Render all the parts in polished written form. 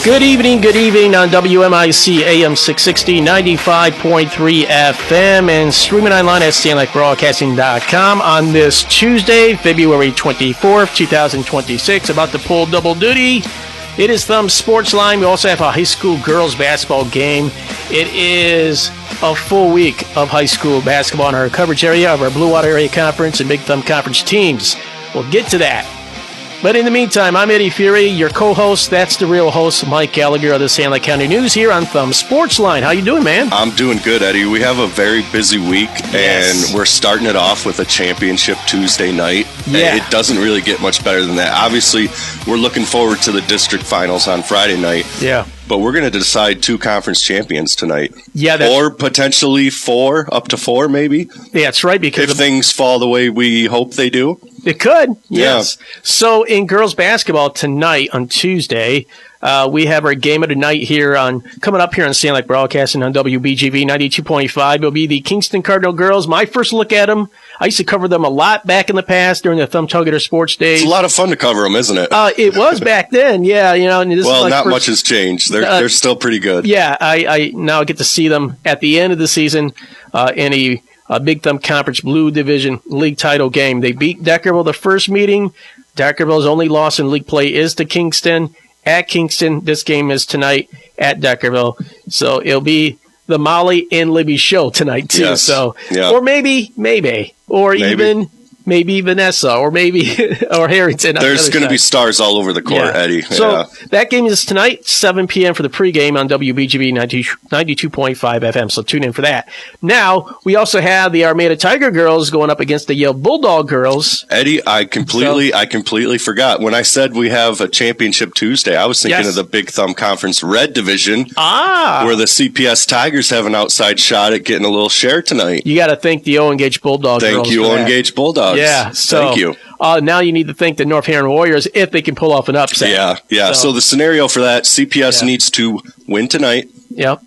Good evening on WMIC AM 660, 95.3 FM, and streaming online at SanilacBroadcasting.com on this Tuesday, February 24th, 2026. About to pull double duty. It is Thumb Sportsline. We also have a high school girls basketball game. It is a full week of high school basketball in our coverage area of our Blue Water Area Conference and Big Thumb Conference teams. We'll get to that. But in the meantime, I'm Eddie Fury, your co-host. That's the real host, Mike Gallagher of the Sanilac County News here on Thumb Sportsline. How you doing, man? I'm doing good, Eddie. We have a very busy week, and we're starting it off with a championship Tuesday night. Yeah. It doesn't really get much better than that. Obviously, we're looking forward to the district finals on Friday night. Yeah. But we're going to decide 2 conference champions tonight. Yeah. Or potentially 4, up to 4 maybe. Yeah, that's right. Because if things fall the way we hope they do. It could, yes. Yeah. So in girls basketball tonight on Tuesday, we have our game of the night here coming up here on Sanilac Broadcasting on WBGV 92.5. It'll be the Kingston Cardinal girls. My first look at them, I used to cover them a lot back in the past during the Thumb Tuggeter Sports Days. It's a lot of fun to cover them, isn't it? It was back then, yeah. And this well, is not much has changed. They're still pretty good. Yeah, I now get to see them at the end of the season in a Big Thumb Conference Blue Division League title game. They beat Deckerville the first meeting. Deckerville's only loss in league play is to Kingston. At Kingston, this game is tonight at Deckerville. So it'll be the Molly and Libby show tonight, too. Yes. So, yeah. Or maybe, or even maybe Vanessa, or maybe or Harrington. There's going to be stars all over the court, Eddie. So that game is tonight, 7 p.m. for the pregame on WBGB 92.5 FM. So tune in for that. Now, we also have the Armada Tiger girls going up against the Yale Bulldog girls. Eddie, I completely forgot. When I said we have a championship Tuesday, I was thinking of the Big Thumb Conference Red Division, where the CPS Tigers have an outside shot at getting a little share tonight. You got to thank the Owen Gage Bulldog girls. Thank you, Owen Gage Bulldogs. Yeah, so thank you. Now you need to thank the North Heron Warriors if they can pull off an upset. Yeah. So the scenario for that, CPS needs to win tonight. Yep.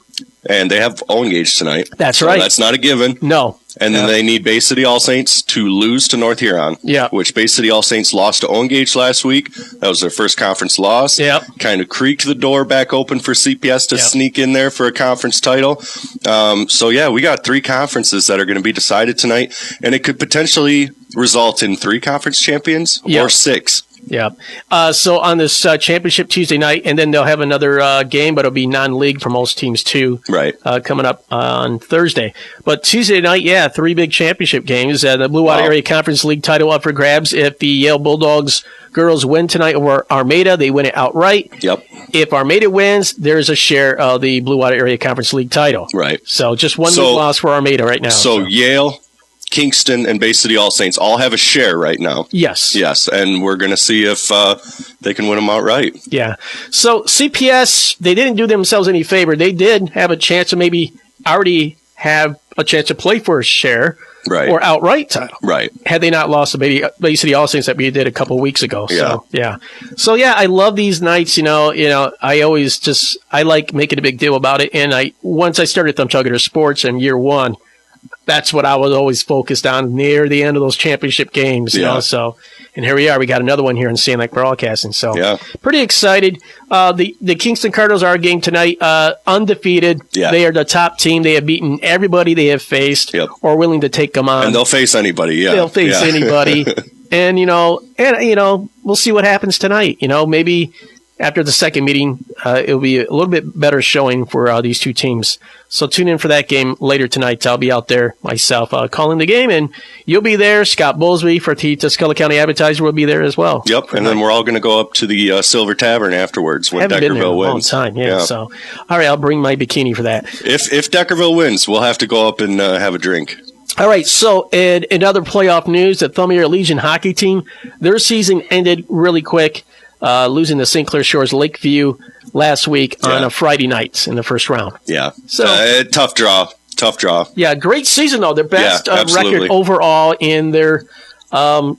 And they have Owen Gage tonight. That's right. That's not a given. No. And then they need Bay City All Saints to lose to North Huron. Yeah. Which Bay City All Saints lost to Owen Gage last week. That was their first conference loss. Yep. Kind of creaked the door back open for CPS to sneak in there for a conference title. We got 3 conferences that are going to be decided tonight. And it could potentially result in 3 conference champions or 6. Yeah. So on this championship Tuesday night, and then they'll have another game, but it'll be non-league for most teams too. Right. Coming up on Thursday. But Tuesday night, 3 big championship games. The Blue Water Area Conference League title up for grabs. If the Yale Bulldogs girls win tonight over Armada, they win it outright. Yep. If Armada wins, there's a share of the Blue Water Area Conference League title. Right. So just one league loss for Armada right now. So Yale, Kingston, and Bay City All Saints all have a share right now. Yes. And we're going to see if they can win them outright. Yeah. So CPS, they didn't do themselves any favor. They did have a chance to maybe already have a chance to play for a share or outright title. Right. Had they not lost the Bay City All Saints that we did a couple of weeks ago. Yeah. So, I love these nights. I like making a big deal about it. And once I started Thumb Tuggeter Sports in year 1, that's what I was always focused on near the end of those championship games. You know? So, and here we are. We got another one here in Sanilac Broadcasting. So, pretty excited. The Kingston Cardinals are a game tonight, undefeated. Yeah. They are the top team. They have beaten everybody they have faced or willing to take them on. And they'll face anybody. Yeah, they'll face anybody. And we'll see what happens tonight. Maybe after the second meeting, it'll be a little bit better showing for these 2 teams. So tune in for that game later tonight. I'll be out there myself calling the game, and you'll be there. Scott Bowlesby for the Tuscola County Advertiser will be there as well. Yep, and then we're all going to go up to the Silver Tavern afterwards when Deckerville wins. Been there a long time, yeah. So, all right, I'll bring my bikini for that. If Deckerville wins, we'll have to go up and have a drink. All right, so in other playoff news, the Thumb Air Legion hockey team, their season ended really quick. Losing to St. Clair Shores Lakeview last week on a Friday night in the first round. Yeah. So tough draw. Yeah, great season, though. Their best record overall in their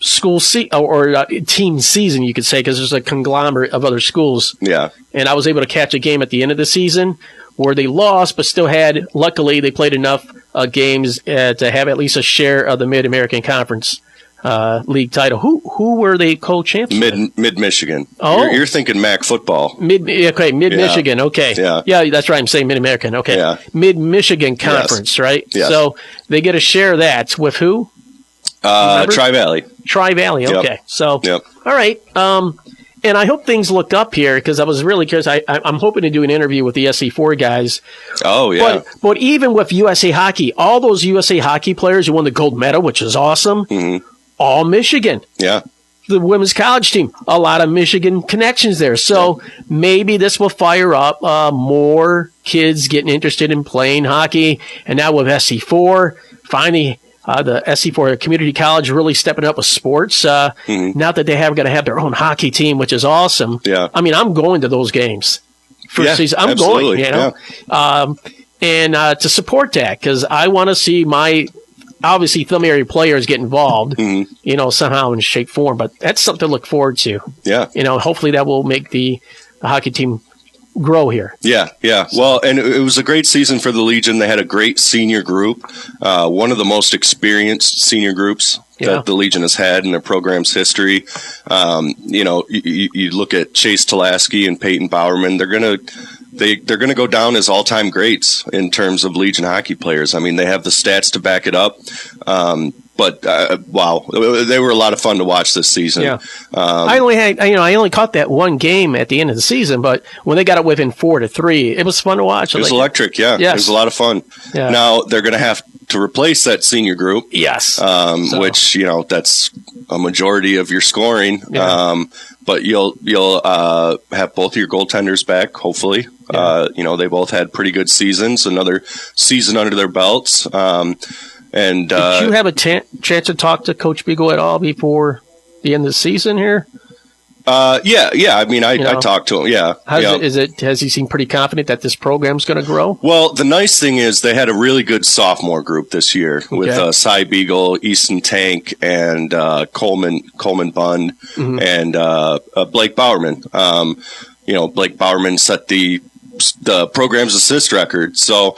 school team season, you could say, because there's a conglomerate of other schools. Yeah. And I was able to catch a game at the end of the season where they lost, but still luckily, they played enough games to have at least a share of the Mid-American Conference league title. Who were they co-champs? Mid Michigan. Oh, you're thinking MAC football. Mid Michigan. Okay, yeah, that's right. I'm saying Mid American. Okay, Mid Michigan Conference, right? Yes. So they get a share of that with who? Tri-Valley. Tri-Valley. Okay, Yep. So all right. And I hope things look up here because I was really curious. I'm hoping to do an interview with the SC4 guys. Oh, yeah. But even with USA Hockey, all those USA Hockey players who won the gold medal, which is awesome, all Michigan. Yeah. The women's college team, a lot of Michigan connections there. So maybe this will fire up more kids getting interested in playing hockey. And now with SC4, finally – the SC4 Community College really stepping up with sports. Not that they have going to have their own hockey team, which is awesome. Yeah. I mean, I'm going to those games. First season, I'm going, you know. Yeah. And to support that, because I want to see my, obviously, thumb area players get involved, you know, somehow in shape, form. But that's something to look forward to. Yeah. You know, hopefully that will make the hockey team grow here. Yeah. Well, and it was a great season for the Legion. They had a great senior group, one of the most experienced senior groups that the Legion has had in their program's history. You know, you look at Chase Tulaski and Peyton Bowerman. They're gonna go down as all-time greats in terms of Legion hockey players. I mean, they have the stats to back it up. But wow, they were a lot of fun to watch this season. Yeah. I only caught that one game at the end of the season, but when they got it within 4-3, it was fun to watch. It was electric. Yeah, yes. It was a lot of fun. Yeah. Now they're going to have to replace that senior group. Yes. Which, you know, that's a majority of your scoring. Yeah. But you'll have both of your goaltenders back, hopefully. Yeah. You know, they both had pretty good seasons. Another season under their belts. And did you have a chance to talk to Coach Beagle at all before the end of the season here? Yeah. I mean, I talked to him. Yeah. Has he seemed pretty confident that this program's going to grow? Well, the nice thing is they had a really good sophomore group this year with Cy Beagle, Easton Tank, and Coleman Bund, and Blake Bowerman. You know, Blake Bowerman set the program's assist record. So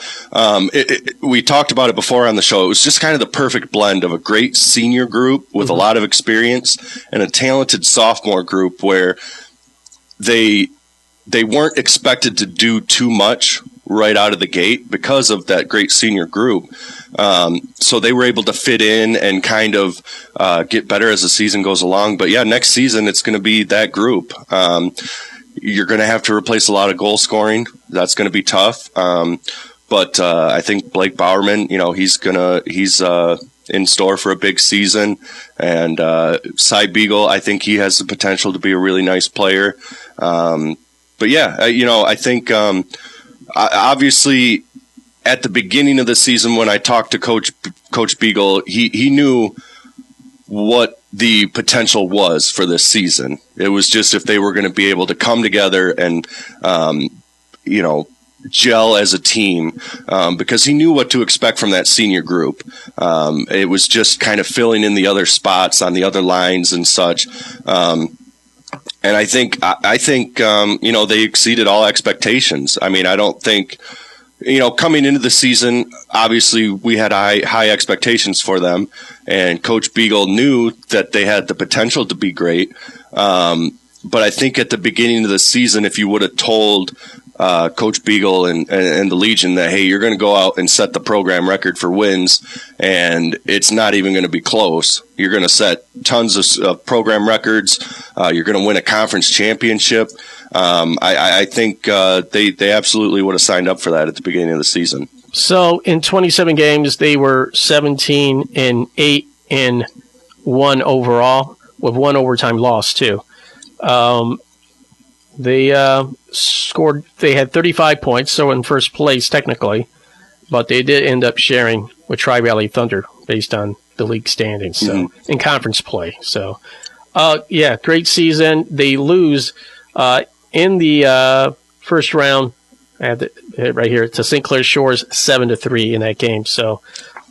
we talked about it before on the show. It was just kind of the perfect blend of a great senior group with a lot of experience and a talented sophomore group where they weren't expected to do too much right out of the gate because of that great senior group. So they were able to fit in and kind of get better as the season goes along. But yeah, next season it's going to be that group. You're going to have to replace a lot of goal scoring. That's going to be tough. But I think Blake Bowerman, you know, he's in store for a big season. And Cy Beagle, I think he has the potential to be a really nice player. But yeah, you know, I think obviously at the beginning of the season when I talked to Coach Beagle, he knew what the potential was for this season. It was just if they were going to be able to come together and, you know, gel as a team, because he knew what to expect from that senior group. It was just kind of filling in the other spots on the other lines and such. And I think, you know, they exceeded all expectations. I mean, I don't think, you know, coming into the season, obviously we had high expectations for them, and Coach Beagle knew that they had the potential to be great. But I think at the beginning of the season, if you would have told Coach Beagle and the Legion that, hey, you're going to go out and set the program record for wins, and it's not even going to be close. You're going to set tons of program records. You're going to win a conference championship. I think they absolutely would have signed up for that at the beginning of the season. So in 27 games, they were 17-8-1 overall, with one overtime loss too. They had 35 points, so in first place technically, but they did end up sharing with Tri-Valley Thunder based on the league standings, so in conference play. So, yeah, great season. They lose in the first round. I have it right here to St. Clair Shores 7-3 in that game. So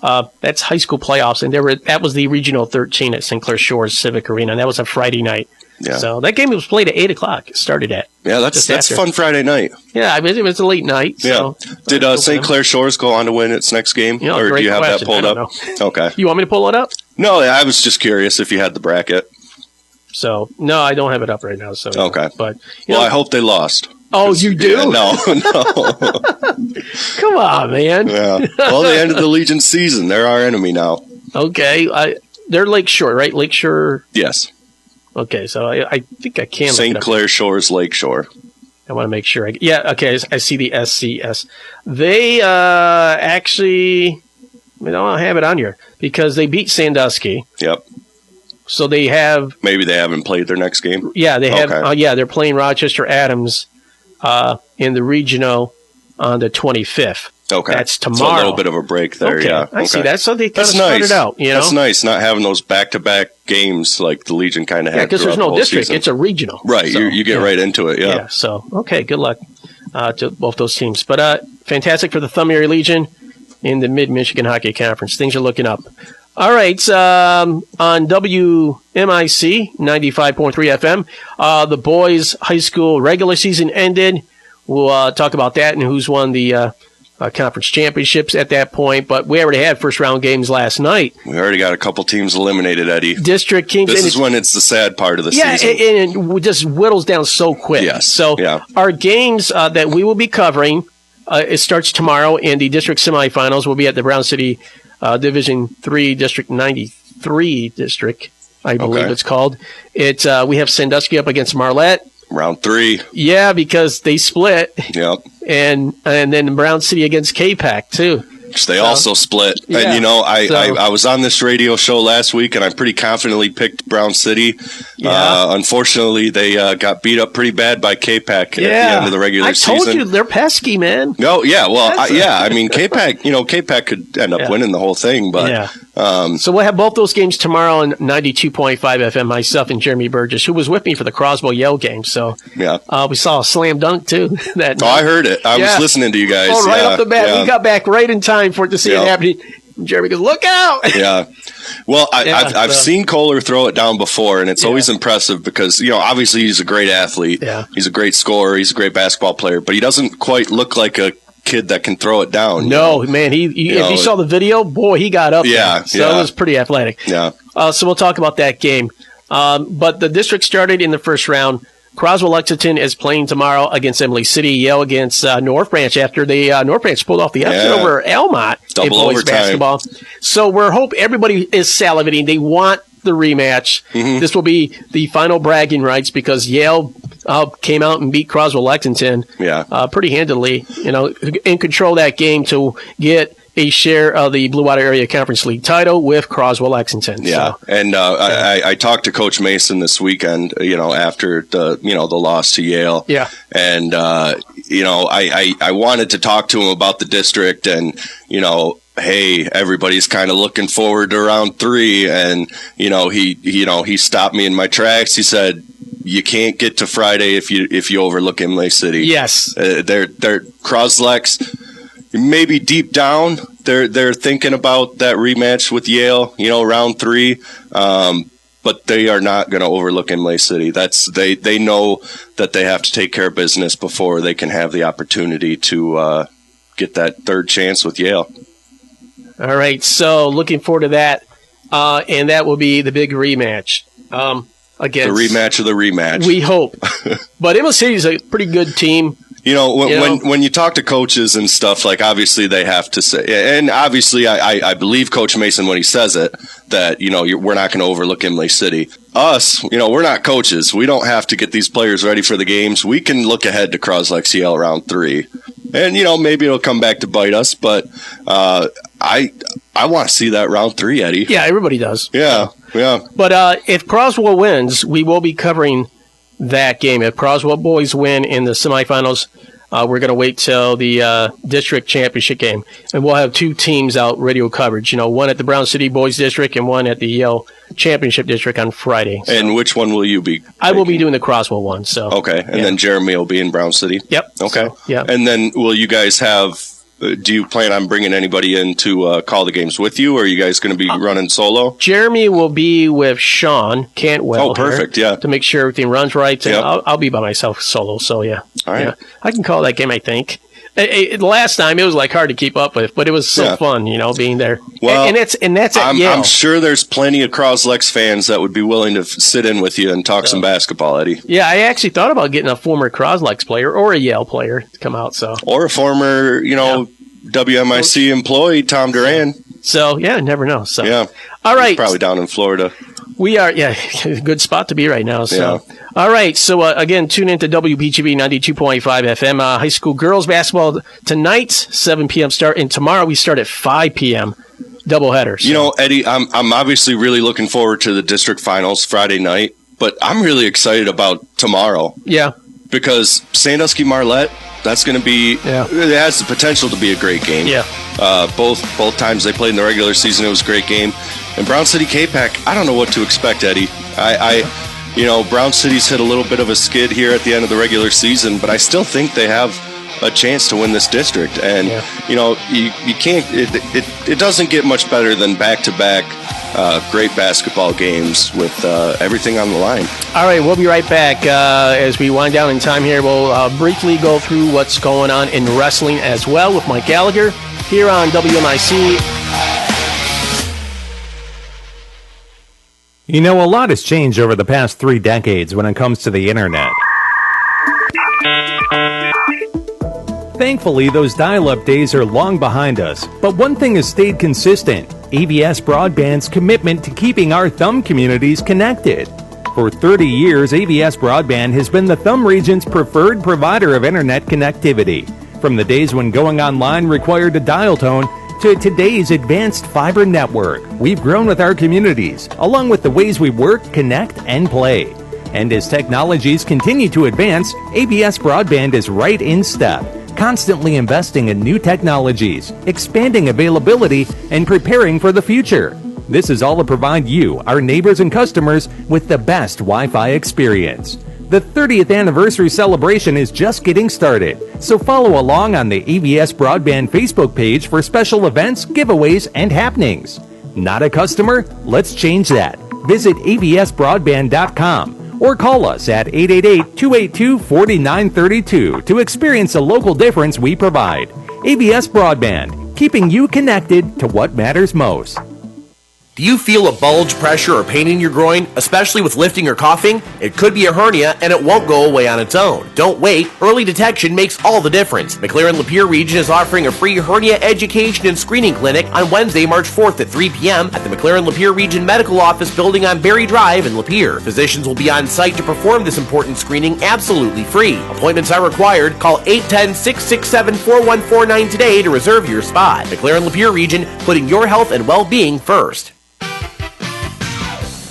that's high school playoffs, and that was the Regional 13 at St. Clair Shores Civic Arena, and that was a Friday night. Yeah. So that game was played at 8 o'clock. It started at. Yeah, that's a fun Friday night. Yeah, I mean, it was a late night. Yeah. So, did St. Clair Shores go on to win its next game? You know, or do you have that pulled up? Okay. You want me to pull it up? No, I was just curious if you had the bracket. So, no, I don't have it up right now. So okay. But I hope they lost. Oh, you do? Yeah, no. Come on, man. Yeah. Well, they ended the Legion season. They're our enemy now. Okay. They're Lakeshore, right? Lakeshore? Yes. Okay, so I think I can. St. Clair Shores, Lakeshore. I want to make sure. Okay, I see the SCS. They actually, I don't have it on here because they beat Sandusky. Yep. So they have. Maybe they haven't played their next game. Yeah, they have. Okay. They're playing Rochester Adams in the regional on the 25th. Okay. That's tomorrow. So a little bit of a break there, okay. yeah. I see that. So they kind of started out, That's nice, not having those back-to-back games like the Legion kind of had. Yeah, because there's no district. Season. It's a regional. Right, so, you get right into it, yeah. So, okay, good luck to both those teams. But fantastic for the Thumb Area Legion in the Mid-Michigan Hockey Conference. Things are looking up. All right, on WMIC 95.3 FM, the boys' high school regular season ended. We'll talk about that and who's won the conference championships at that point. But we already had first-round games last night. We already got a couple teams eliminated, Eddie. District teams. This is when it's the sad part of the season. Yeah, and it just whittles down so quick. Yes. So our games that we will be covering, it starts tomorrow, and the district semifinals will be at the Brown City Division 3 District 93 District, I believe it's called. We have Sandusky up against Marlette. Round 3. Yeah, because they split. Yep. And then Brown City against K-Pac, too. They also split. Yeah. And, I was on this radio show last week, and I pretty confidently picked Brown City. Yeah. Unfortunately, they got beat up pretty bad by K-Pac at the end of the regular season. I told you, they're pesky, man. No, yeah. Well, I mean, K-Pac, K-Pac could end up winning the whole thing. But so we'll have both those games tomorrow on 92.5 FM, myself and Jeremy Burgess, who was with me for the Croswell-Yale game. So we saw a slam dunk, too, that night. I heard it. I was listening to you guys. Oh, right off the bat. We got back right in time for it to see it happening. Jeremy goes, look out! Yeah. Well, I've seen Kohler throw it down before, and it's always impressive because, obviously he's a great athlete. Yeah. He's a great scorer. He's a great basketball player, but he doesn't quite look like a kid that can throw it down. No, man. If you saw the video, boy, he got up there. So it was pretty athletic. Yeah. So we'll talk about that game. But the district started in the first round. Croswell-Lexington is playing tomorrow against Emily City. Yale against North Branch after the North Branch pulled off the upset over Almont in boys basketball. So we're hoping everybody is salivating. They want the rematch. Mm-hmm. This will be the final bragging rights because Yale came out and beat Croswell-Lexington pretty handily, and control that game to get a share of the Blue Water Area Conference League title with Croswell-Lexington. Yeah, so, and I talked to Coach Mason this weekend, after the loss to Yale. Yeah. And, I wanted to talk to him about the district and, hey, everybody's kind of looking forward to round 3. And, he stopped me in my tracks. He said, you can't get to Friday if you overlook Imlay City. Yes. They're Croslex. Maybe deep down, they're thinking about that rematch with Yale, round 3. But they are not going to overlook Imlay City. They know that they have to take care of business before they can have the opportunity to get that third chance with Yale. All right, so looking forward to that, and that will be the big rematch. Against the rematch of the rematch. We hope. But Imlay City is a pretty good team. When you talk to coaches and stuff, like obviously they have to say, and obviously I believe Coach Mason when he says it, that, we're not going to overlook Imlay City. Us, we're not coaches. We don't have to get these players ready for the games. We can look ahead to Croslex Yale round 3. And, maybe it'll come back to bite us, but I want to see that round 3, Eddie. Yeah, everybody does. Yeah. But if Croswell wins, we will be covering that game. If Croswell boys win in the semifinals, we're going to wait till the district championship game, and we'll have 2 teams out radio coverage. One at the Brown City Boys District and one at the Yale Championship District on Friday. So, and which one will you be taking? I will be doing the Croswell one. So okay, and then Jeremy will be in Brown City. Yep. Okay. So, yeah. And then will you guys have? Do you plan on bringing anybody in to call the games with you, or are you guys going to be running solo? Jeremy will be with Sean Cantwell. Oh, perfect, to make sure everything runs right. And I'll be by myself solo, so yeah. All right. Yeah. I can call that game, I think. Last time it was like hard to keep up with, but it was so fun, being there. Well, and that's at Yale. I'm sure there's plenty of Croslex fans that would be willing to sit in with you and talk some basketball, Eddie. Yeah, I actually thought about getting a former Croslex player or a Yale player to come out. Or a former, WMIC employee, Tom Duran. So, never know. So, yeah. All right. He's probably down in Florida. We are, good spot to be right now. So, all right. So, again, tune into WPGB 92.5 FM. High school girls basketball tonight, 7 p.m. start. And tomorrow we start at 5 p.m. Doubleheader. So. Eddie, I'm obviously really looking forward to the district finals Friday night, but I'm really excited about tomorrow. Yeah. Because Sandusky Marlette, that's going to be, it has the potential to be a great game. Yeah. Both times they played in the regular season, it was a great game. And Brown City K-Pac, I don't know what to expect, Eddie. Brown City's hit a little bit of a skid here at the end of the regular season, but I still think they have a chance to win this district. And, you can't, it doesn't get much better than back-to-back great basketball games with everything on the line. All right, we'll be right back. As we wind down in time here, we'll briefly go through what's going on in wrestling as well with Mike Gallagher here on WMIC. A lot has changed over the past 3 decades when it comes to the internet. Thankfully, those dial-up days are long behind us, but one thing has stayed consistent: AVS Broadband's commitment to keeping our Thumb communities connected. For 30 years, AVS Broadband has been the Thumb region's preferred provider of internet connectivity. From the days when going online required a dial tone, to today's advanced fiber network, we've grown with our communities, along with the ways we work, connect, and play. And as technologies continue to advance, AVS Broadband is right in step, constantly investing in new technologies, expanding availability, and preparing for the future. This is all to provide you, our neighbors and customers, with the best Wi-Fi experience. The 30th anniversary celebration is just getting started, so follow along on the AVS Broadband Facebook page for special events, giveaways, and happenings. Not a customer? Let's change that. Visit avsbroadband.com or call us at 888-282-4932 to experience the local difference we provide. AVS Broadband, keeping you connected to what matters most. Do you feel a bulge, pressure, or pain in your groin, especially with lifting or coughing? It could be a hernia, and it won't go away on its own. Don't wait. Early detection makes all the difference. McLaren-Lapeer Region is offering a free hernia education and screening clinic on Wednesday, March 4th at 3 p.m. at the McLaren-Lapeer Region Medical Office Building on Berry Drive in Lapeer. Physicians will be on site to perform this important screening absolutely free. Appointments are required. Call 810-667-4149 today to reserve your spot. McLaren-Lapeer Region, putting your health and well-being first.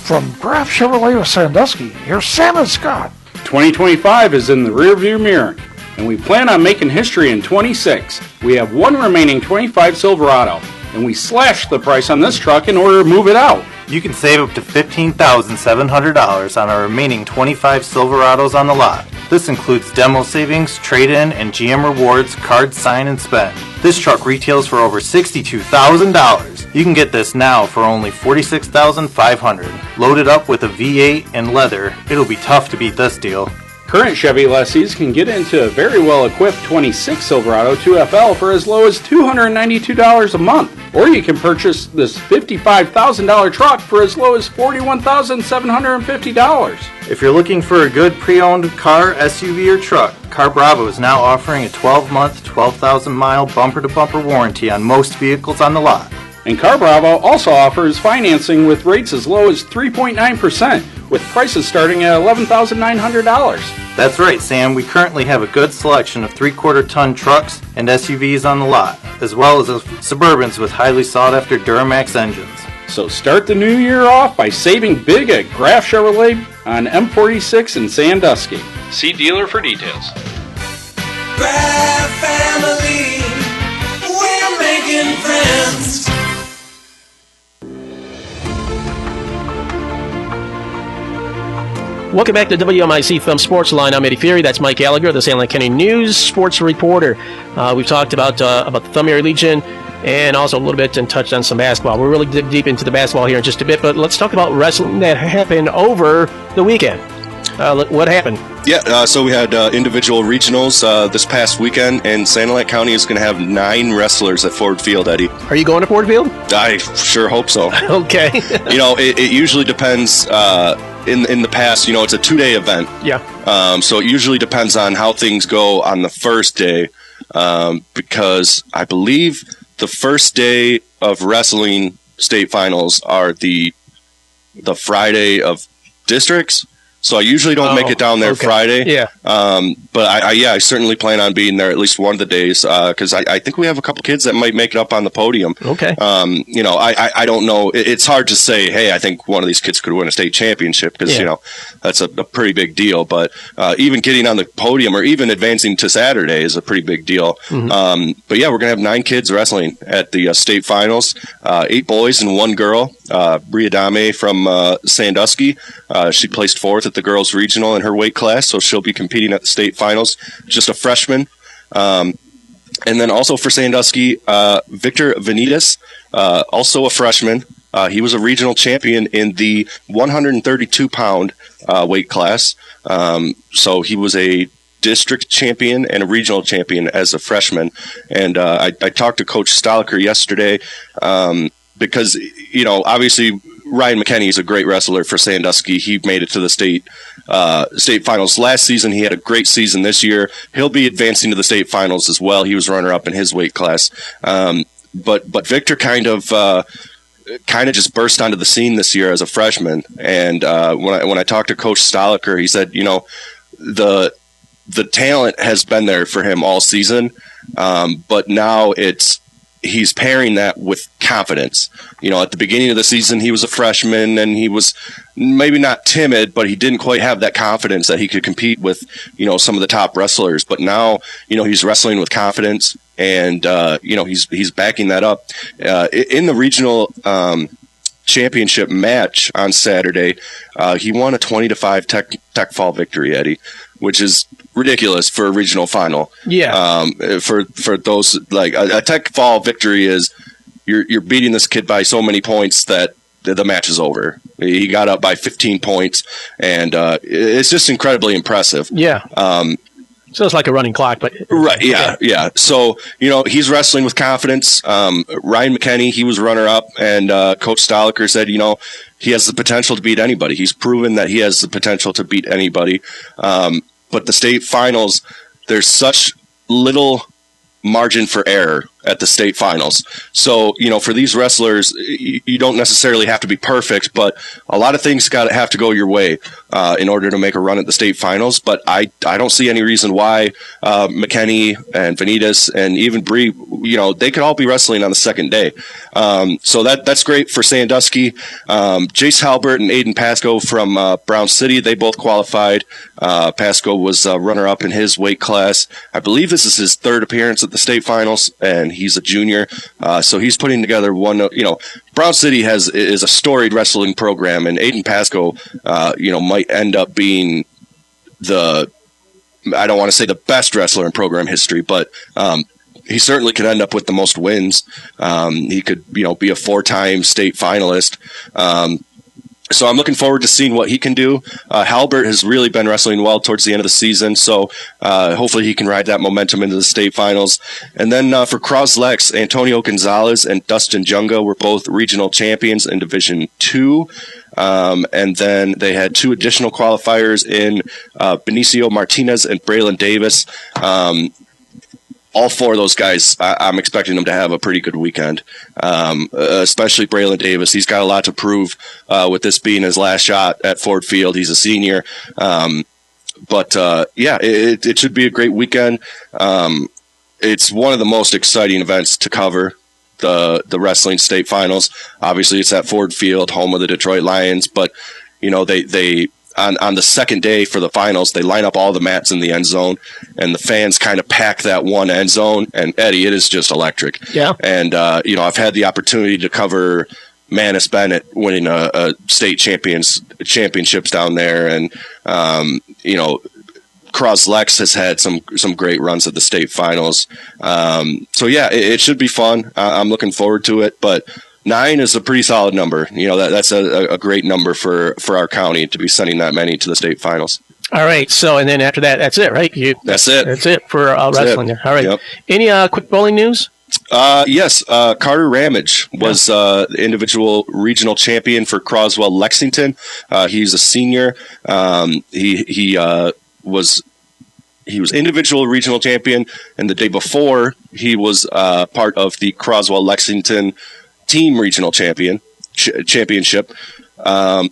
From Graf Chevrolet of Sandusky, here's Sam and Scott. 2025 is in the rearview mirror, and we plan on making history in 26. We have one remaining 25 Silverado, and we slashed the price on this truck in order to move it out. You can save up to $15,700 on our remaining 25 Silverados on the lot. This includes demo savings, trade-in, and GM rewards, card sign, and spend. This truck retails for over $62,000. You can get this now for only $46,500. Loaded up with a V8 and leather, it'll be tough to beat this deal. Current Chevy lessees can get into a very well-equipped 26 Silverado 2FL for as low as $292 a month. Or you can purchase this $55,000 truck for as low as $41,750. If you're looking for a good pre-owned car, SUV, or truck, Car Bravo is now offering a 12-month, 12,000-mile bumper-to-bumper warranty on most vehicles on the lot. And Car Bravo also offers financing with rates as low as 3.9%, with prices starting at $11,900. That's right, Sam. We currently have a good selection of 3/4-ton trucks and SUVs on the lot, as well as Suburbans with highly sought-after Duramax engines. So start the new year off by saving big at Graf Chevrolet on M46 in Sandusky. See dealer for details. Graf family, we're making friends. Welcome back to WMIC Thumb Sports Line. I'm Eddie Fury. That's Mike Gallagher, the Sanilac County News sports reporter. We've talked about the Thumb Area Legion and also a little bit and touched on some basketball. We'll really dig deep into the basketball here in just a bit, but let's talk about wrestling that happened over the weekend. What happened? Yeah, so we had individual regionals this past weekend, and Sanilac County is going to have 9 wrestlers at Ford Field, Eddie. Are you going to Ford Field? I sure hope so. Okay. It usually depends. In the past, it's a 2-day event. Yeah. So it usually depends on how things go on the first day, because I believe the first day of wrestling state finals are the Friday of districts. So I usually don't make it down there Friday. Yeah. But I certainly plan on being there at least one of the days, because I think we have a couple kids that might make it up on the podium. Okay. I don't know. It's hard to say, hey, I think one of these kids could win a state championship, because, that's a pretty big deal. But even getting on the podium or even advancing to Saturday is a pretty big deal. Mm-hmm. But yeah, we're going to have 9 kids wrestling at the state finals, 8 boys and 1 girl. Bria Dame from Sandusky. She placed 4th at the girls regional in her weight class, so she'll be competing at the state finals. Just a freshman. And then also for Sandusky, Victor Vanitas, also a freshman. He was a regional champion in the 132-pound weight class. So he was a district champion and a regional champion as a freshman. And I talked to Coach Stoliker yesterday, because, obviously Ryan McKenney is a great wrestler for Sandusky. He made it to the state finals last season. He had a great season this year. He'll be advancing to the state finals as well. He was runner-up in his weight class. But Victor kind of just burst onto the scene this year as a freshman. And when I talked to Coach Stoliker, he said, the talent has been there for him all season, but now he's pairing that with confidence. At the beginning of the season, he was a freshman and he was maybe not timid, but he didn't quite have that confidence that he could compete with, some of the top wrestlers. But now, he's wrestling with confidence, and, he's backing that up. In the regional championship match on Saturday, he won a 20-5 tech fall victory, Eddie, which is ridiculous for a regional final. Yeah. For those, like a tech fall victory is you're beating this kid by so many points that the match is over. He got up by 15 points, and it's just incredibly impressive. Yeah. So it's like a running clock, but right. Yeah. So, he's wrestling with confidence. Ryan McKenney, he was runner up, and Coach Stoliker said, he has the potential to beat anybody. He's proven that he has the potential to beat anybody. But the state finals, there's such little margin for error at the state finals. So, for these wrestlers, you don't necessarily have to be perfect, but a lot of things have to go your way in order to make a run at the state finals. But I don't see any reason why McKenney and Vanitas and even Bree, they could all be wrestling on the second day. So that's great for Sandusky. Jace Halbert and Aiden Pasco from Brown City, they both qualified. Pasco was runner-up in his weight class. I believe this is his 3rd appearance at the state finals, and he's a junior. So he's putting together one, Brown City is a storied wrestling program, and Aiden Pasco, might end up being I don't want to say the best wrestler in program history, but he certainly could end up with the most wins. He could, be a 4-time state finalist. So I'm looking forward to seeing what he can do. Halbert has really been wrestling well towards the end of the season, so hopefully he can ride that momentum into the state finals. And then for Croslex, Antonio Gonzalez and Dustin Junga were both regional champions in Division 2. And then they had 2 additional qualifiers in Benicio Martinez and Braylon Davis. All 4 of those guys, I'm expecting them to have a pretty good weekend, especially Braylon Davis. He's got a lot to prove with this being his last shot at Ford Field. He's a senior. But it should be a great weekend. It's one of the most exciting events to cover, the wrestling state finals. Obviously, it's at Ford Field, home of the Detroit Lions. But, they on the second day for the finals, they line up all the mats in the end zone, and the fans kind of pack that one end zone. And Eddie, it is just electric. Yeah. And I've had the opportunity to cover Manus Bennett winning a state championships down there, and Croslex has had some great runs at the state finals. So yeah, it should be fun. I'm looking forward to it, but 9 is a pretty solid number. That's a great number for our county to be sending that many to the state finals. All right. So, and then after that, that's it, right? That's it. That's it for wrestling there. All right. Yep. Any quick bowling news? Yes. Carter Ramage was the individual regional champion for Croswell Lexington. He's a senior. He was individual regional champion, and the day before he was part of the Croswell Lexington team regional championship.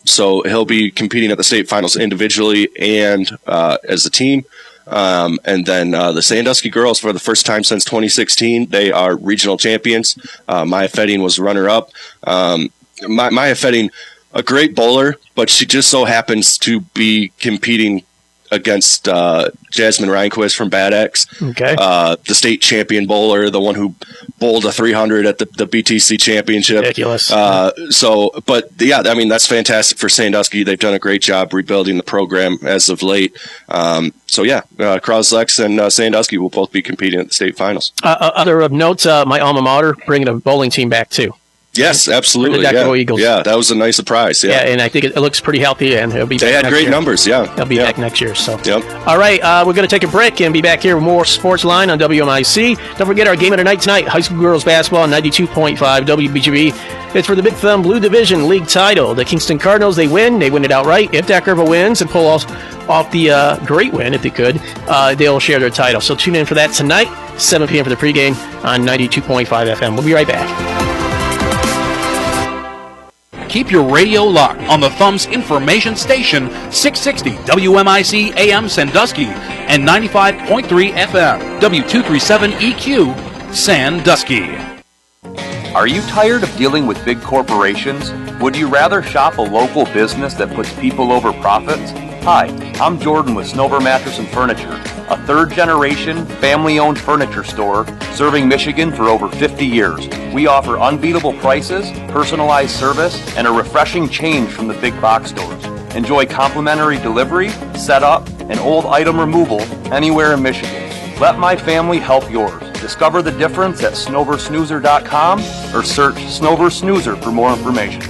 So he'll be competing at the state finals individually and as a team. And then the Sandusky girls, for the first time since 2016, they are regional champions. Maya Fetting was runner-up. Maya Fetting, a great bowler, but she just so happens to be competing against Jasmine Reinquist from Bad X, the state champion bowler, the one who bowled a 300 at the BTC championship. Ridiculous. But yeah, I mean, that's fantastic for Sandusky. They've done a great job rebuilding the program as of late. So yeah, Croslex and Sandusky will both be competing at the state finals. Other of notes, my alma mater bringing a bowling team back too. Yes, absolutely. The Eagles. Yeah, that was a nice surprise. Yeah, and I think it looks pretty healthy, and it'll be. They had great numbers. Yeah, they'll be back next year. So, yep. All right, we're going to take a break and be back here with more Sportsline on WMIC. Don't forget our game of the night tonight: high school girls basketball, 92.5 WBGB. It's for the Big Thumb Blue Division League title. The Kingston Cardinals, they win it outright. If Deck River wins and pull off the great win, if they could, they'll share their title. So tune in for that tonight, 7 p.m. for the pregame on 92.5 FM. We'll be right back. Keep your radio locked on the Thumb's information station, 660 WMIC AM Sandusky and 95.3 FM, W237EQ, Sandusky. Are you tired of dealing with big corporations? Would you rather shop a local business that puts people over profits? Hi, I'm Jordan with Snover Mattress and Furniture, a third-generation, family-owned furniture store serving Michigan for over 50 years. We offer unbeatable prices, personalized service, and a refreshing change from the big box stores. Enjoy complimentary delivery, setup, and old item removal anywhere in Michigan. Let my family help yours. Discover the difference at SnoverSnoozer.com or search Snover Snoozer for more information.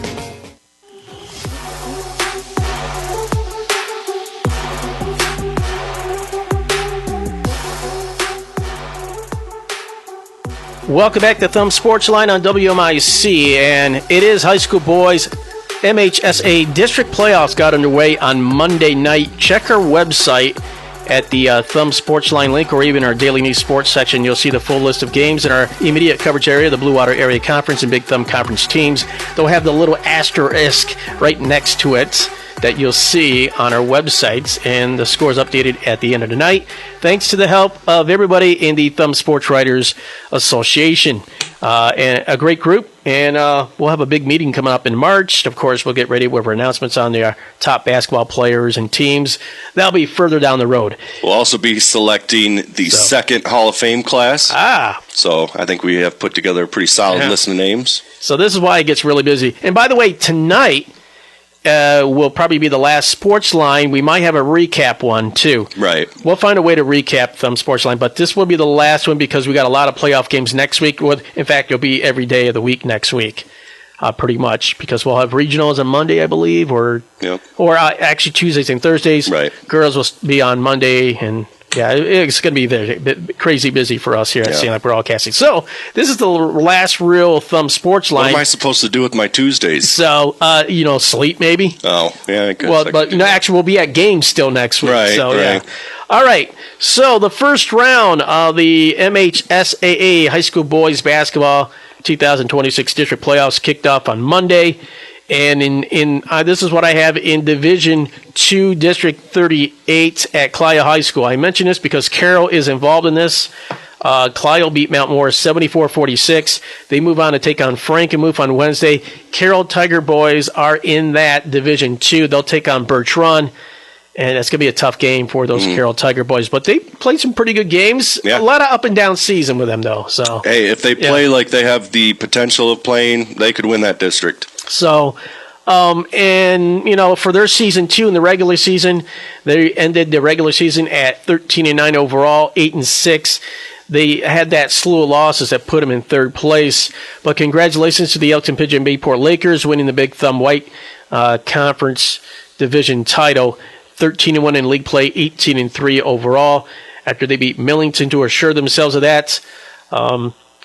Welcome back to Thumb Sportsline on WMIC, and it is high school boys MHSA district playoffs got underway on Monday night. Check our website at the Thumb Sportsline link or even our Daily News Sports section. You'll see the full list of games in our immediate coverage area, the Blue Water Area Conference and Big Thumb Conference teams. They'll have the little asterisk right next to it that you'll see on our websites, and the scores updated at the end of the night, thanks to the help of everybody in the Thumb Sports Writers Association. And a great group, and we'll have a big meeting coming up in March. Of course, we'll get ready with our announcements on the top basketball players and teams. That'll be further down the road. We'll also be selecting the second Hall of Fame class. So I think we have put together a pretty solid list of names. So this is why it gets really busy. And by the way, tonight will probably be the last Sports Line. We might have a recap one, too. Right. We'll find a way to recap Thumb Sports Line, but this will be the last one because we got a lot of playoff games next week. In fact, it'll be every day of the week next week, pretty much, because we'll have regionals on Monday, I believe, or actually Tuesdays and Thursdays. Right. Girls will be on Monday, and yeah, it's going to be crazy busy for us here at Sanilac Broadcasting. So this is the last real Thumb Sports Line. What am I supposed to do with my Tuesdays? So, sleep maybe. Oh, yeah, I guess. Well, but actually, we'll be at games still next week. Right, so, right. Yeah. All right. So the first round of the MHSAA High School Boys Basketball 2026 District Playoffs kicked off on Monday. And in this is what I have in Division 2, District 38 at Clio High School. I mention this because Carroll is involved in this. Clio beat Mount Morris 74-46. They move on to take on Frankenmuth on Wednesday. Carroll Tiger Boys are in that Division 2. They'll take on Bertrand. And it's going to be a tough game for those Carroll Tiger Boys. But they played some pretty good games. Yeah. A lot of up and down season with them, though. So hey, if they play like they have the potential of playing, they could win that district. So, for their season 2 in the regular season, they ended the regular season at 13-9 overall, 8-6. They had that slew of losses that put them in third place. But congratulations to the Elkton Pigeon Bayport Lakers winning the Big Thumb White Conference Division title. 13-1 in league play, 18-3 overall. After they beat Millington to assure themselves of that.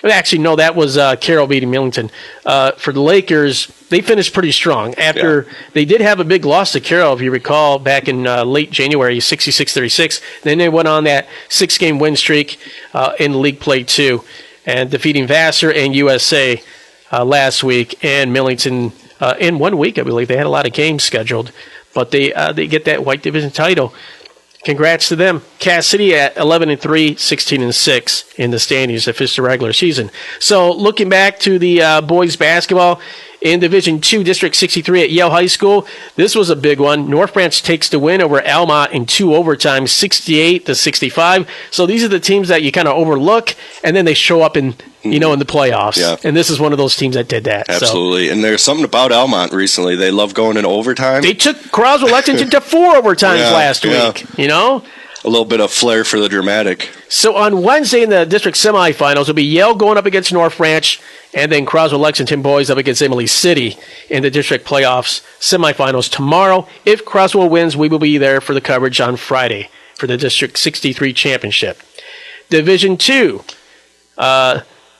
Actually, no, that was Carroll beating Millington. For the Lakers, they finished pretty strong. After they did have a big loss to Carroll, if you recall, back in late January, 66-36. Then they went on that 6-game win streak in league play too, and defeating Vassar and USA last week, and Millington in 1 week, I believe. They had a lot of games scheduled, but they get that White Division title. Congrats to them. Cass City at 11-3, 16-6 in the standings to finish the regular season. So looking back to the boys basketball in Division II, District 63 at Yale High School, this was a big one. North Branch takes the win over Almont in 2 overtimes, 68-65. So these are the teams that you kind of overlook, and then they show up in in the playoffs. Yeah. And this is one of those teams that did that. Absolutely. So. And there's something about Almont recently. They love going in overtime. They took Croswell Lexington to 4 overtimes last week, A little bit of flair for the dramatic. So on Wednesday in the district semifinals, it'll be Yale going up against North Branch, and then Croswell Lexington boys up against Emily City in the district playoffs semifinals tomorrow. If Croswell wins, we will be there for the coverage on Friday for the District 63 championship. Division 2,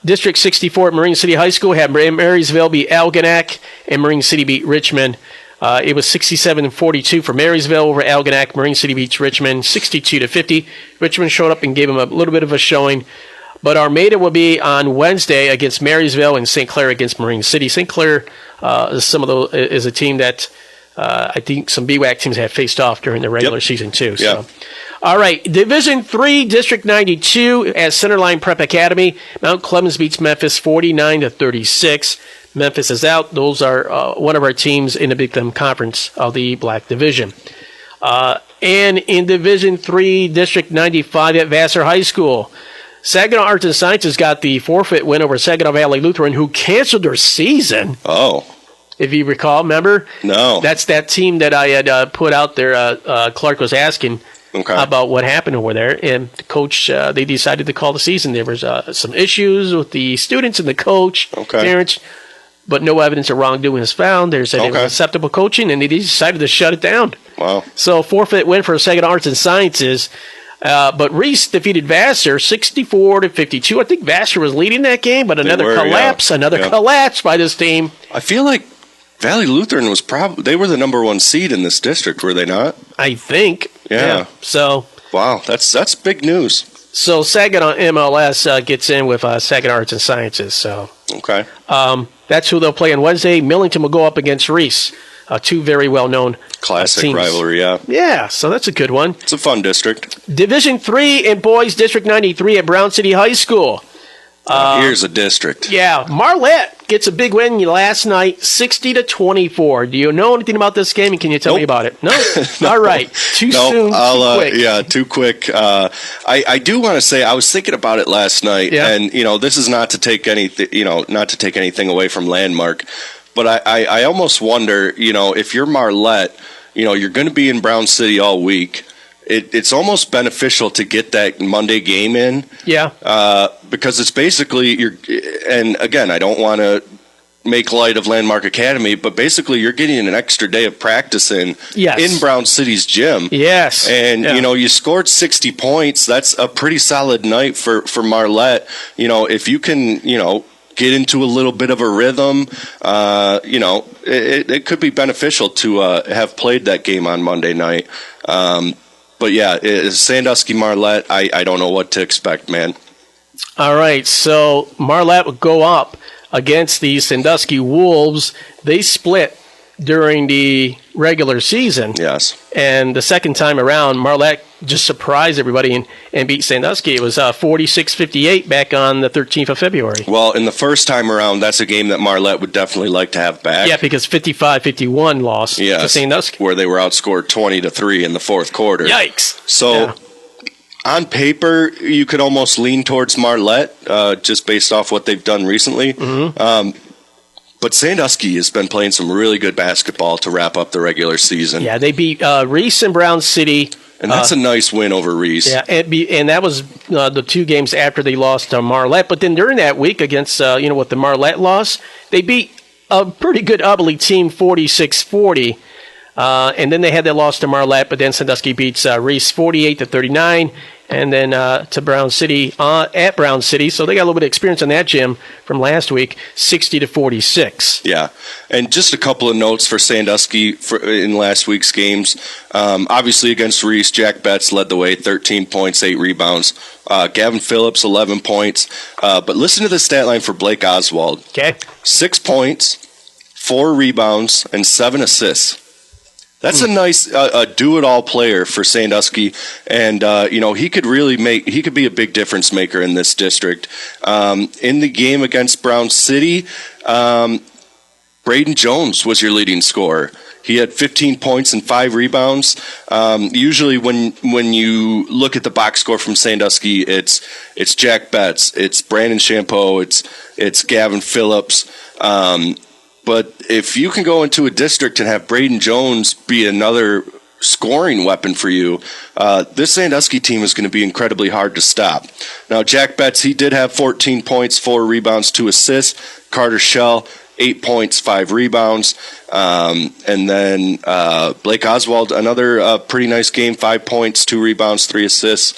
District 64 at Marine City High School had Marysville beat Algonac, and Marine City beat Richmond. It was 67-42 for Marysville over Algonac. Marine City beats Richmond 62-50. Richmond showed up and gave them a little bit of a showing. But Armada will be on Wednesday against Marysville, and St. Clair against Marine City. St. Clair is a team that I think some BWAC teams have faced off during the regular season too. So. Yeah. All right, Division 3, District 92 at Centerline Prep Academy. Mount Clemens beats Memphis 49-36. Memphis is out. Those are one of our teams in the Big Ten Conference of the Black Division. And in Division 3, District 95 at Vassar High School, Saginaw Arts and Sciences got the forfeit win over Saginaw Valley Lutheran, who canceled their season. Oh. If you recall, remember? No. That's that team that I had put out there. Clark was asking about what happened over there, and the coach, they decided to call the season. There was some issues with the students and the coach, parents, but no evidence of wrongdoing is found. They said it was acceptable coaching, and they decided to shut it down. Wow. So forfeit win for Saginaw Arts and Sciences. But Reese defeated Vassar 64-52. I think Vassar was leading that game, but another collapse by this team. I feel like Valley Lutheran was they were the number 1 seed in this district, were they not? I think. Yeah. So. Wow, that's big news. So Saginaw MLS gets in with Saginaw Arts and Sciences. So. Okay. That's who they'll play on Wednesday. Millington will go up against Reese. 2 very well-known classic teams. rivalry, yeah. Yeah, so that's a good one. It's a fun district. Division 3 in boys, District 93 at Brown City High School. Here's a district. Yeah, Marlette gets a big win last night, 60-24. Do you know anything about this game, and can you tell me about it? No? No. All right. Too soon, too quick. Yeah, too quick. I do want to say I was thinking about it last night, and this is not to take anything away from Landmark, but I almost wonder, if you're Marlette, you're going to be in Brown City all week. It's almost beneficial to get that Monday game in. Yeah. Because it's basically and again, I don't want to make light of Landmark Academy, but basically you're getting an extra day of practice in Brown City's gym. Yes. And you scored 60 points. That's a pretty solid night for Marlette. If you can, get into a little bit of a rhythm, it could be beneficial to have played that game on Monday night. But yeah, Sandusky Marlette, I don't know what to expect, man. All right, so Marlette would go up against the Sandusky Wolves. They split during the regular season. Yes. And the second time around, Marlette just surprised everybody and beat Sandusky. It was 46-58 back on the 13th of February. Well, in the first time around, that's a game that Marlette would definitely like to have back. Yeah, because 55-51 lost to Sandusky. Where they were outscored 20-3 in the fourth quarter. Yikes. So on paper, you could almost lean towards Marlette just based off what they've done recently. Mm-hmm. But Sandusky has been playing some really good basketball to wrap up the regular season. Yeah, they beat Reese and Brown City. And that's a nice win over Reese. Yeah, and that was the 2 games after they lost to Marlette. But then during that week against, with the Marlette loss, they beat a pretty good Ubly team 46-40. And then they had that loss to Marlette, but then Sandusky beats Reese 48-39. And then to Brown City at Brown City. So they got a little bit of experience on that, Jim, from last week, 60-46. Yeah. And just a couple of notes for Sandusky in last week's games. Obviously against Reese, Jack Betts led the way, 13 points, 8 rebounds. Gavin Phillips, 11 points. But listen to the stat line for Blake Oswald. Okay. 6 points, 4 rebounds, and 7 assists. That's a nice do-it-all player for Sandusky, and he could be a big difference maker in this district. In the game against Brown City, Braden Jones was your leading scorer. He had 15 points and 5 rebounds. Usually, when you look at the box score from Sandusky, it's Jack Betts, it's Brandon Champeau, it's Gavin Phillips. But if you can go into a district and have Braden Jones be another scoring weapon for you, this Sandusky team is going to be incredibly hard to stop. Now, Jack Betts, he did have 14 points, 4 rebounds, 2 assists. Carter Schell, 8 points, 5 rebounds. And then Blake Oswald, another pretty nice game, 5 points, 2 rebounds, 3 assists.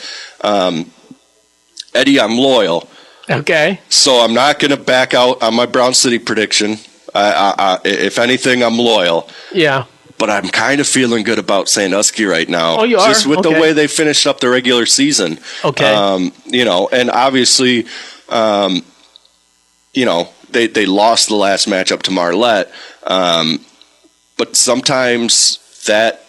Eddie, I'm loyal. Okay. So I'm not going to back out on my Brown City prediction. If anything, I'm loyal. Yeah. But I'm kind of feeling good about Sandusky right now. Oh, you are? Just with the way they finished up the regular season. Okay. And obviously, they lost the last matchup to Marlette. But sometimes that,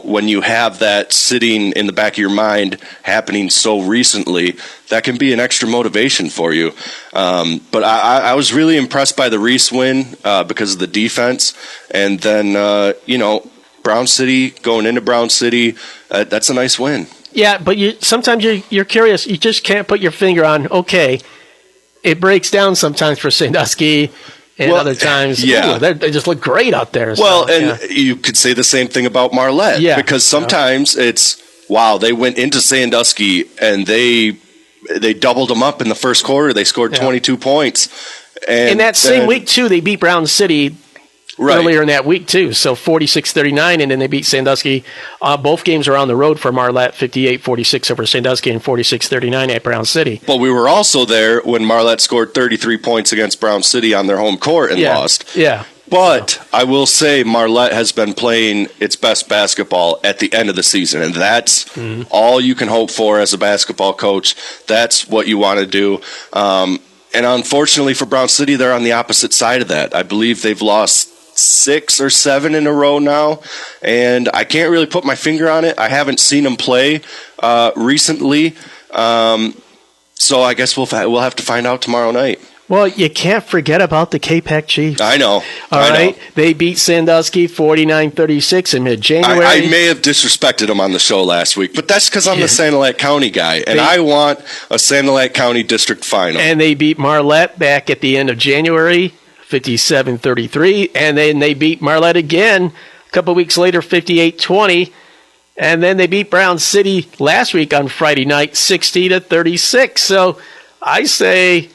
when you have that sitting in the back of your mind happening so recently, that can be an extra motivation for you. But I was really impressed by the Reese win because of the defense. And then, Brown City, going into Brown City, that's a nice win. Yeah, but sometimes you're curious. You just can't put your finger on, okay, it breaks down sometimes for Sandusky. And other times, they just look great out there. You could say the same thing about Marlette. Yeah. Because sometimes it's, wow, they went into Sandusky and they doubled them up in the first quarter. They scored 22 points. And in that same week, too, they beat Brown City earlier in that week, too. So 46-39, and then they beat Sandusky. Both games are on the road for Marlette, 58-46 over Sandusky and 46-39 at Brown City. But we were also there when Marlette scored 33 points against Brown City on their home court and lost. Yeah. But I will say Marlette has been playing its best basketball at the end of the season, and that's all you can hope for as a basketball coach. That's what you want to do. And unfortunately for Brown City, they're on the opposite side of that. I believe they've lost 6 or 7 in a row now, and I can't really put my finger on it. I haven't seen them play recently, so I guess we'll have to find out tomorrow night. Well, you can't forget about the K-Pac Chiefs. I know. All right. They beat Sandusky 49-36 in mid-January. I may have disrespected them on the show last week, but that's because I'm the Sanilac County guy, and I want a Sanilac County district final. And they beat Marlette back at the end of January, 57-33, and then they beat Marlette again a couple weeks later, 58-20, and then they beat Brown City last week on Friday night, 60-36. So I say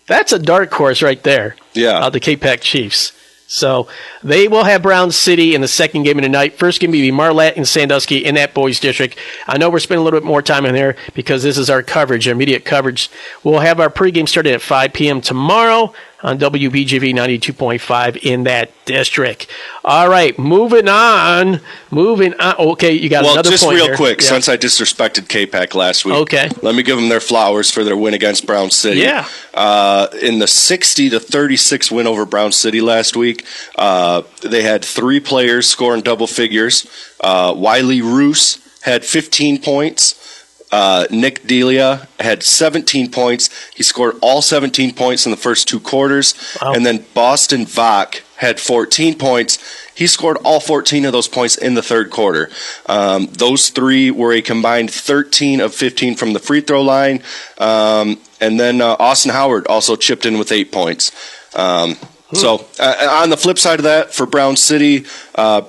that's a dark horse right there. Yeah. The K-Pac Chiefs. So they will have Brown City in the second game of the night. First game will be Marlette and Sandusky in that boys district. I know we're spending a little bit more time in there because this is our coverage, our immediate coverage. We'll have our pregame starting at 5 p.m. tomorrow on WBGV 92.5 in that district. All right, moving on. Okay, you got another point. Well, just real quick, since I disrespected K-Pac last week, let me give them their flowers for their win against Brown City. Yeah. In the 60-36 win over Brown City last week, they had 3 players scoring double figures. Wiley Roos had 15 points. Nick Delia had 17 points. He scored all 17 points in the first 2 quarters. Wow. And then Boston Vach had 14 points. He scored all 14 of those points in the third quarter. Those 3 were a combined 13 of 15 from the free throw line. And then Austin Howard also chipped in with 8 points. So on the flip side of that, for Brown City,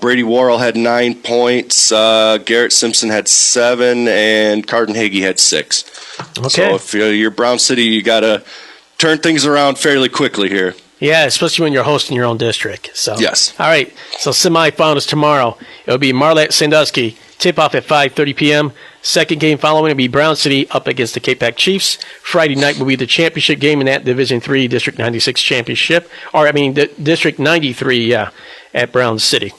Brady Worrell had 9 points, Garrett Simpson had 7, and Carden Hagee had 6. Okay. So if you're Brown City, you got to turn things around fairly quickly here. Yeah, especially when you're hosting your own district. So yes. All right. So semifinals tomorrow. It'll be Marlette Sandusky. Tip-off at 5:30 p.m. Second game following will be Brown City up against the Cape Pac Chiefs. Friday night will be the championship game in that Division III District 96 championship. District 93, at Brown City.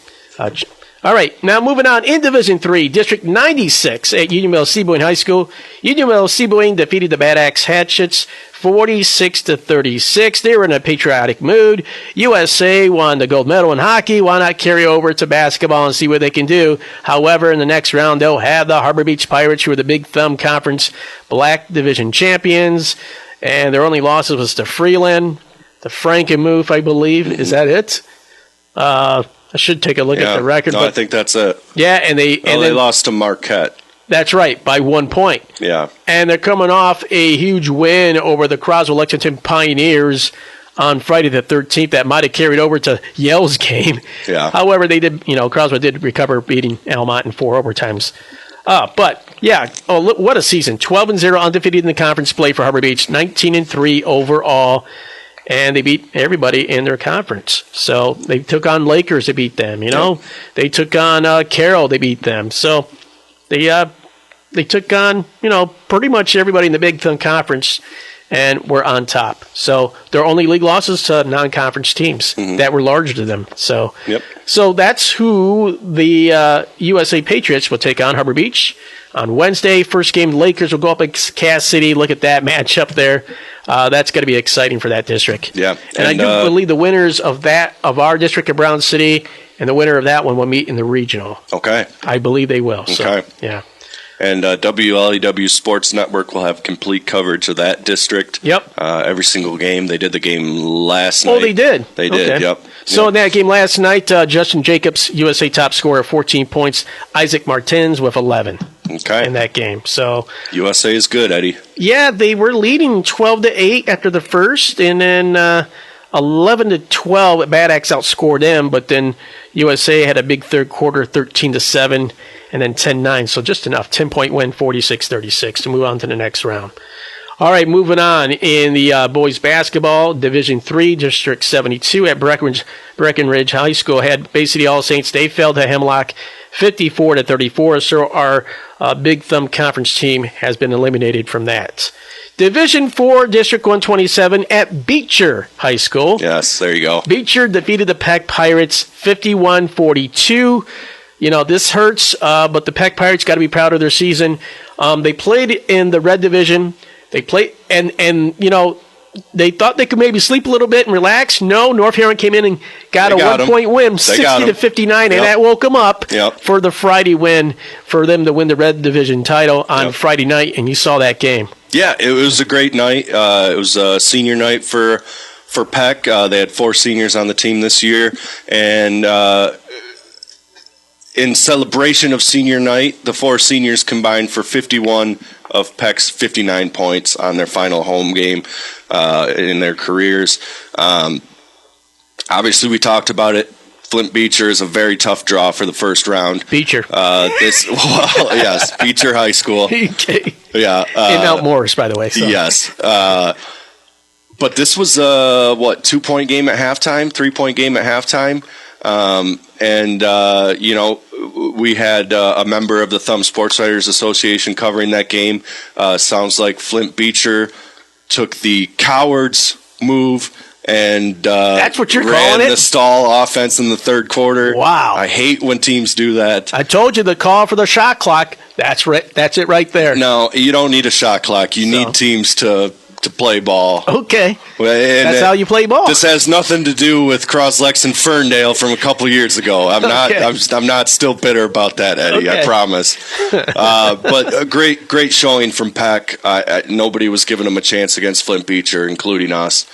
All right, now moving on in Division III, District 96 at Unionville Seaboyne High School. Unionville Seaboyne defeated the Bad Axe Hatchets 46-36. They were in a patriotic mood. USA won the gold medal in hockey. Why not carry over to basketball and see what they can do? However, in the next round, they'll have the Harbor Beach Pirates, who are the Big Thumb Conference Black Division champions. And their only losses was to Freeland, the Frankenmuth, I believe. Is that it? I should take a look at the record. No, I think that's it. Yeah, and they lost to Marquette. That's right, by 1 point. Yeah. And they're coming off a huge win over the Croswell-Lexington Pioneers on Friday the 13th. That might have carried over to Yale's game. Yeah. However, they did, Croswell did recover, beating Almont in 4 overtimes. But yeah, look, what a season. 12-0 undefeated in the conference play for Harbor Beach, 19-3 overall. And they beat everybody in their conference. So they took on Lakers to beat them, They took on Carroll, they beat them. So they took on, pretty much everybody in the Big Thumb Conference and were on top. So their only league losses to non-conference teams that were larger to them. So, So that's who the USA Patriots will take on Harbor Beach on Wednesday. First game, Lakers will go up against Cass City. Look at that matchup there. That's going to be exciting for that district. Yeah. And I do believe the winners of our district of Brown City and the winner of that one will meet in the regional. Okay. I believe they will. So, okay. Yeah. And WLEW Sports Network will have complete coverage of that district. Yep. Every single game. They did the game last night. Oh, they did? They did, okay. Yep. So in that game last night, Justin Jacobs, USA top scorer, 14 points. Isaac Martins with 11 in that game. So USA is good, Eddie. Yeah, they were leading 12-8 after the first, and then 11-12, Bad Axe outscored them, but then USA had a big third quarter, 13-7, and then 10-9, so just enough. 10-point win, 46-36, to move on to the next round. All right, moving on in the boys basketball, Division III, District 72 at Breckenridge High School had Bay City All Saints. They fell to Hemlock 54-34, so our Big Thumb Conference team has been eliminated from that. Division IV, District 127 at Beecher High School. Yes, there you go. Beecher defeated the Peck Pirates 51-42. This hurts, but the Peck Pirates got to be proud of their season. They played in the Red Division. They played, and they thought they could maybe sleep a little bit and relax. No, North Huron came in and got a 1-point win, 60-59, and that woke them up for the Friday win, for them to win the Red Division title on Friday night, and you saw that game. Yeah, it was a great night. It was a senior night for Peck. They had 4 seniors on the team this year, and in celebration of senior night, the 4 seniors combined for 51 of Peck's 59 points on their final home game in their careers. Obviously, we talked about it. Flint Beecher is a very tough draw for the first round. Beecher. Yes, Beecher High School. Okay. Yeah. In Mount Morris, by the way. So. Yes. But this was a 2-point game at halftime, 3-point game at halftime. We had a member of the Thumb Sports Writers Association covering that game. Sounds like Flint Beecher took the coward's move and that's what you're ran calling it? The stall offense in the third quarter. Wow. I hate when teams do that. I told you the call for the shot clock. That's right. That's it right there. No, you don't need a shot clock. You need teams to play ball. Okay. That's how you play ball. This has nothing to do with Croslex and Ferndale from a couple years ago. I'm not still bitter about that, Eddie. I promise. But a great showing from Peck. Nobody was giving them a chance against Flint Beecher, including us.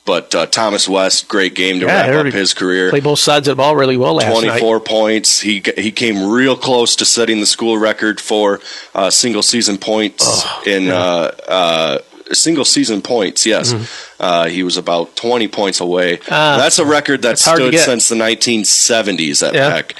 But Thomas West, great game to wrap up his career. Played both sides of the ball really well last 24 points. He came real close to setting the school record for single season points in single season points, yes. He was about 20 points away. That's a record that stood since the 1970s at Peck.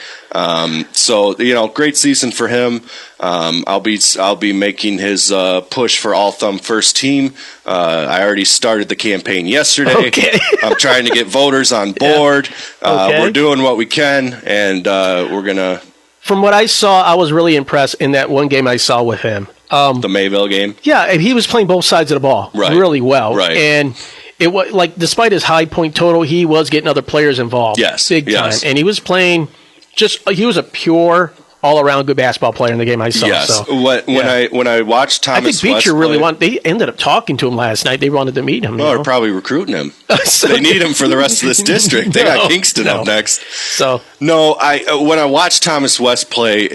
So, great season for him. I'll be making his push for all thumb first team. I already started the campaign yesterday. Okay. I'm trying to get voters on board. We're doing what we can, and we're going to... From what I saw, I was really impressed in that one game I saw with him. The Mayville game? Yeah, and he was playing both sides of the ball really well. Right. And it was despite his high point total, he was getting other players involved. Yes. Big time. And he was playing he was a pure all-around good basketball player in the game I saw. Yes. So, when I watched Thomas I think Beecher West they ended up talking to him last night. They wanted to meet him. They're probably recruiting him. They need him for the rest of this district. They got Kingston up next. So when I watch Thomas West play,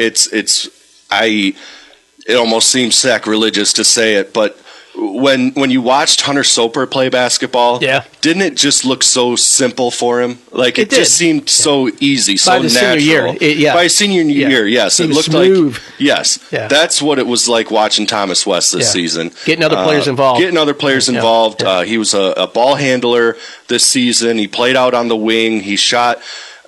it almost seems sacrilegious to say it, but when you watched Hunter Soper play basketball, didn't it just look so simple for him? Like it just seemed so easy, so natural. Senior year. By senior year, yes. It looked smooth. Like that's what it was like watching Thomas West this season. Getting other players involved. He was a ball handler this season. He played out on the wing. He shot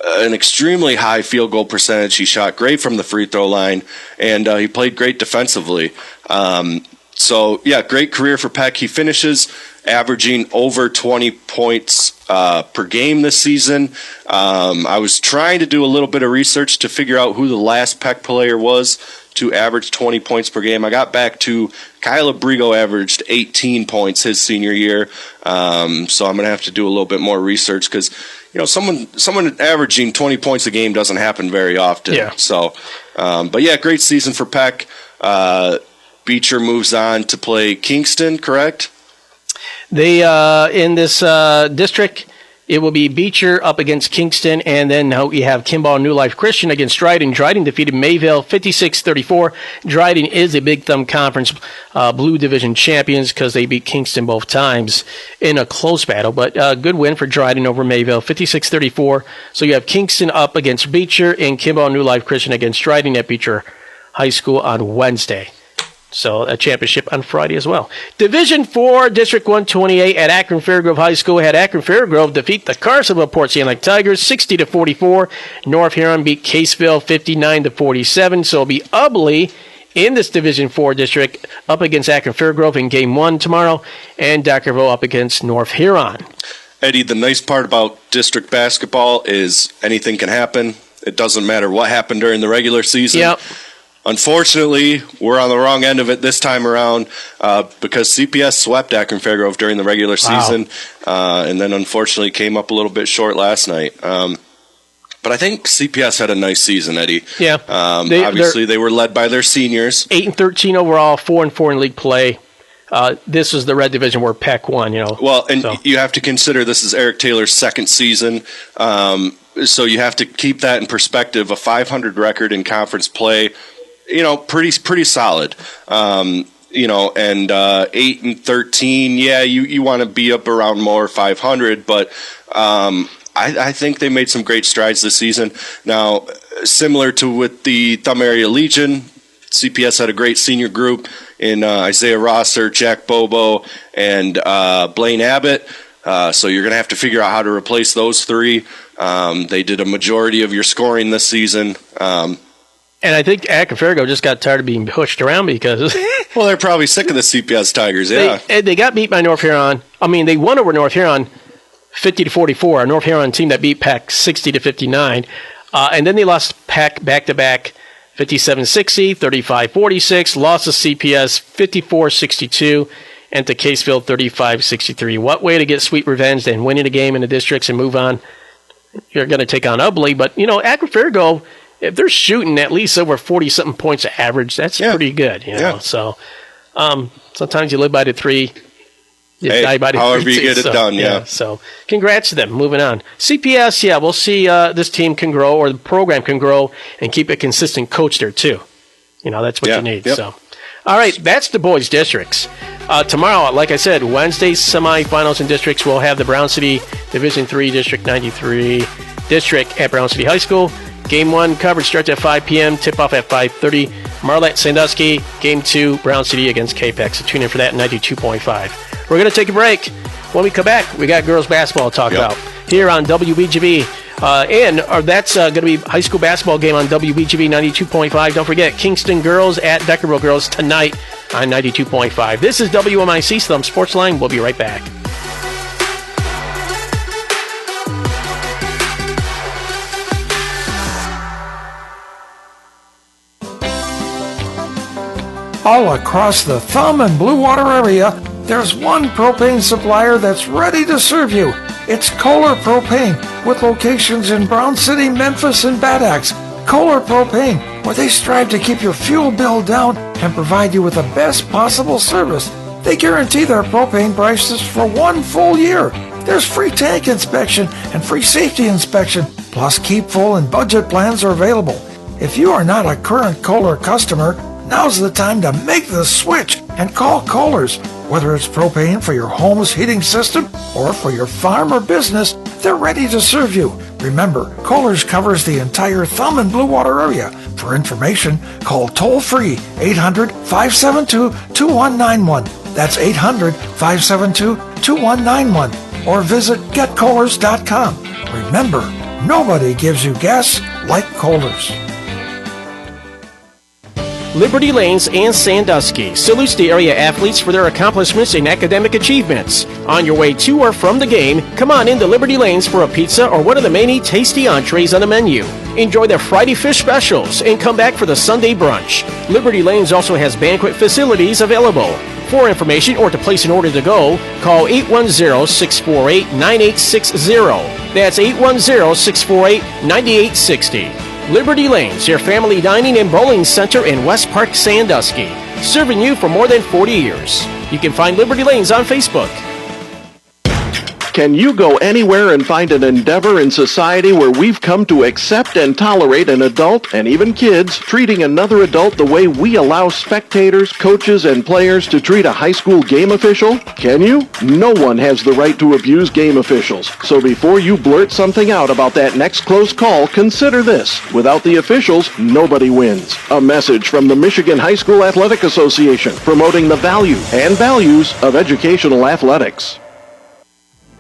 an extremely high field goal percentage. He shot great from the free throw line, and he played great defensively. So, great career for Peck. He finishes averaging over 20 points per game this season. I was trying to do a little bit of research to figure out who the last Peck player was to average 20 points per game. I got back to Kyle Abrigo averaged 18 points his senior year. So I'm going to have to do a little bit more research because, someone averaging 20 points a game doesn't happen very often. Yeah. So, great season for Peck. Beecher moves on to play Kingston, correct? They in this district, it will be Beecher up against Kingston, and then now we have Kimball New Life Christian against Dryden. Dryden defeated Mayville 56-34. Dryden is a Big Thumb Conference Blue Division champions because they beat Kingston both times in a close battle, but a good win for Dryden over Mayville, 56-34. So you have Kingston up against Beecher and Kimball New Life Christian against Dryden at Beecher High School on Wednesday. So a championship on Friday as well. Division 4, District 128 at Akron Fairgrove High School had Akron Fairgrove defeat the Carsonville Port Sanilac Tigers 60-44. North Huron beat Caseville 59-47. So it'll be Ubley in this Division 4 district up against Akron Fairgrove in Game 1 tomorrow, and Deckerville up against North Huron. Eddie, the nice part about district basketball is anything can happen. It doesn't matter what happened during the regular season. Yep. Unfortunately, we're on the wrong end of it this time around because CPS swept Akron Fairgrove during the regular season and then unfortunately came up a little bit short last night. But I think CPS had a nice season, Eddie. Yeah. Obviously, they were led by their seniors. 8-13 overall, 4-4 in league play. This is the red division where Peck won, Well, and you have to consider this is Eric Taylor's second season. So you have to keep that in perspective. A 500 record in conference play, pretty solid. And 8-13, you want to be up around more 500, but I think they made some great strides this season. Now, similar to with the Thumb Area Legion, CPS had a great senior group in Isaiah Rosser, Jack Bobo, and Blaine Abbott. So you're going to have to figure out how to replace those three. They did a majority of your scoring this season. And I think Akron Fairgrove just got tired of being pushed around because... well, they're probably sick of the CPS Tigers, yeah. They got beat by North Huron. I mean, they won over North Huron 50-44, a North Huron team that beat Peck 60-59. And then they lost Peck back-to-back 57-60, 35-46, lost to CPS 54-62, and to Caseville 35-63. What way to get sweet revenge than winning a game in the districts and move on? You're going to take on Ubley, but, Akron Fairgrove... if they're shooting at least over 40-something points average, that's pretty good, Yeah. So sometimes you live by the three, you die by the however three. You get it done, yeah. So congrats to them. Moving on. CPS, we'll see this team can grow or the program can grow and keep a consistent coach there too. That's what you need. Yep. So, all right, that's the boys' districts. Tomorrow, like I said, Wednesday's semifinals and districts, we'll have the Brown City Division 3 District 93 district at Brown City High School. Game 1 coverage starts at 5 p.m., tip-off at 5:30. Marlette, Sandusky, Game 2, Brown City against Capex. So tune in for that 92.5. We're going to take a break. When we come back, we got girls basketball to talk about here on WBGB. That's going to be high school basketball game on WBGB 92.5. Don't forget, Kingston girls at Deckerville girls tonight on 92.5. This is WMIC Thumb Sportsline. We'll be right back. All across the Thumb and Blue Water area, there's one propane supplier that's ready to serve you. It's Kohler Propane, with locations in Brown City, Memphis, and Bad Axe. Kohler Propane, where they strive to keep your fuel bill down and provide you with the best possible service. They guarantee their propane prices for 1 full year. There's free tank inspection and free safety inspection, plus keep full and budget plans are available. If you are not a current Kohler customer, now's the time to make the switch and call Kohler's. Whether it's propane for your home's heating system or for your farm or business, they're ready to serve you. Remember, Kohler's covers the entire Thumb and Blue Water area. For information, call toll-free 800-572-2191. That's 800-572-2191. Or visit getkohlers.com. Remember, nobody gives you gas like Kohler's. Liberty Lanes and Sandusky salutes the area athletes for their accomplishments and academic achievements. On your way to or from the game, come on into Liberty Lanes for a pizza or one of the many tasty entrees on the menu. Enjoy their Friday fish specials and come back for the Sunday brunch. Liberty Lanes also has banquet facilities available. For information or to place an order to go, call 810-648-9860. That's 810-648-9860. Liberty Lanes, your family dining and bowling center in West Park, Sandusky. Serving you for more than 40 years. You can find Liberty Lanes on Facebook. Can you go anywhere and find an endeavor in society where we've come to accept and tolerate an adult, and even kids, treating another adult the way we allow spectators, coaches, and players to treat a high school game official? Can you? No one has the right to abuse game officials. So before you blurt something out about that next close call, consider this. Without the officials, nobody wins. A message from the Michigan High School Athletic Association, promoting the value and values of educational athletics.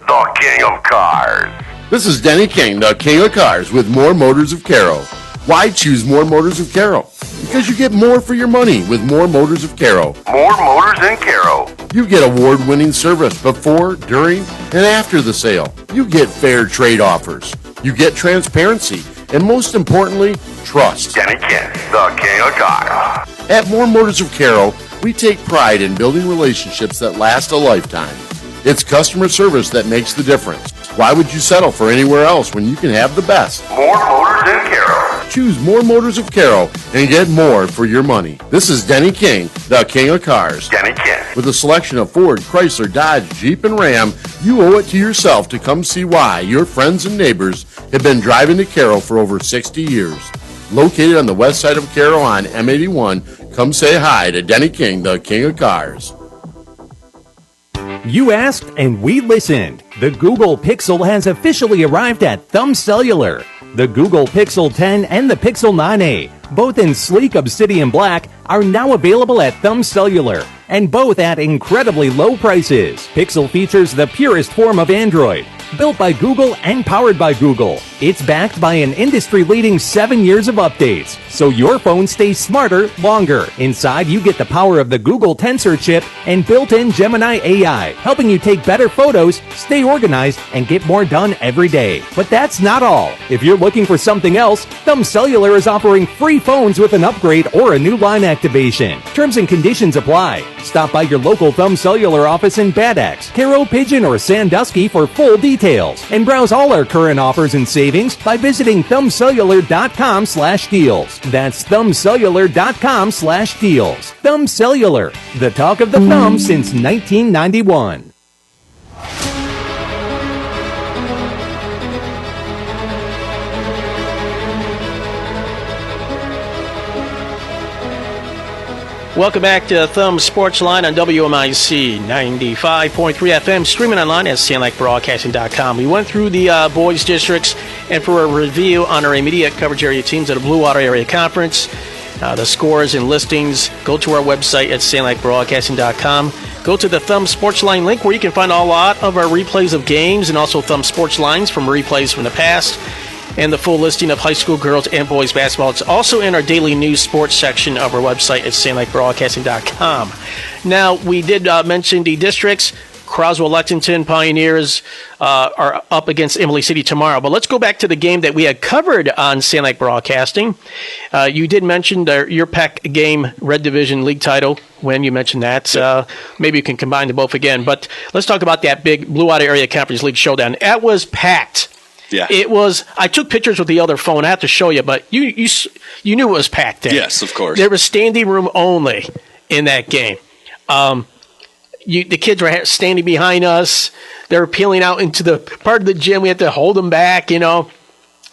The King of Cars. This is Denny King, the King of Cars, with More Motors of Caro. Why choose More Motors of Caro? Because you get more for your money with More Motors of Caro. More Motors in Caro. You get award-winning service before, during, and after the sale. You get fair trade offers. You get transparency. And most importantly, trust. Denny King, the King of Cars. At More Motors of Caro, we take pride in building relationships that last a lifetime. It's customer service that makes the difference. Why would you settle for anywhere else when you can have the best? More Motors in Caro. Choose More Motors of Caro and get more for your money. This is Denny King, the King of Cars. Denny King. With a selection of Ford, Chrysler, Dodge, Jeep, and Ram, you owe it to yourself to come see why your friends and neighbors have been driving to Caro for over 60 years. Located on the west side of Caro on M81, come say hi to Denny King, the King of Cars. You asked and we listened. The Google Pixel has officially arrived at Thumb Cellular. The Google Pixel 10 and the Pixel 9a, both in sleek obsidian black, are now available at Thumb Cellular, and both at incredibly low prices. Pixel features the purest form of Android, built by Google and powered by Google. It's backed by an industry-leading 7 years of updates, so your phone stays smarter longer. Inside, you get the power of the Google Tensor chip and built-in Gemini AI, helping you take better photos, stay organized, and get more done every day. But that's not all. If you're looking for something else, Thumb Cellular is offering free phones with an upgrade or a new line activation. Terms and conditions apply. Stop by your local Thumb Cellular office in Bad Axe, Caro, Pigeon, or Sandusky for full details. And browse all our current offers and savings by visiting thumbcellular.com/deals. That's thumbcellular.com/deals. Thumb Cellular, the talk of the thumb since 1991. Welcome back to Thumb Sports Line on WMIC 95.3 FM, streaming online at SanilacBroadcasting.com. We went through the boys districts and for a review on our immediate coverage area teams at the Blue Water Area Conference. The scores and listings, go to our website at sanilacbroadcasting.com. Go to the Thumb Sportsline link where you can find a lot of our replays of games and also Thumb Sports Lines from replays from the past and the full listing of high school girls and boys basketball. It's also in our daily news sports section of our website at sanilacbroadcasting.com. Now, we did mention the districts. Croswell, Lexington, Pioneers are up against Emily City tomorrow. But let's go back to the game that we had covered on Sanilac Broadcasting. You did mention your PEC game, Red Division League title when you mentioned that. Maybe you can combine them both again. But let's talk about that big Blue Water Area Conference League showdown. That was packed. Yeah. It was. I took pictures with the other phone. I have to show you, but you knew it was packed there. Yes, of course. There was standing room only in that game. The kids were standing behind us. They were peeling out into the part of the gym. We had to hold them back, It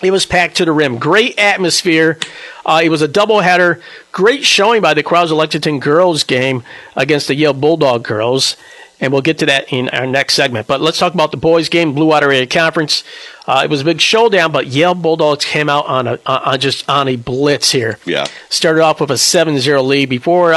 was packed to the rim. Great atmosphere. It was a doubleheader. Great showing by the Croswell Lexington girls game against the Yale Bulldog girls. And we'll get to that in our next segment. But let's talk about the boys game, Blue Water Area Conference. It was a big showdown, but Yale Bulldogs came out on a blitz here. Yeah. Started off with a 7-0 lead before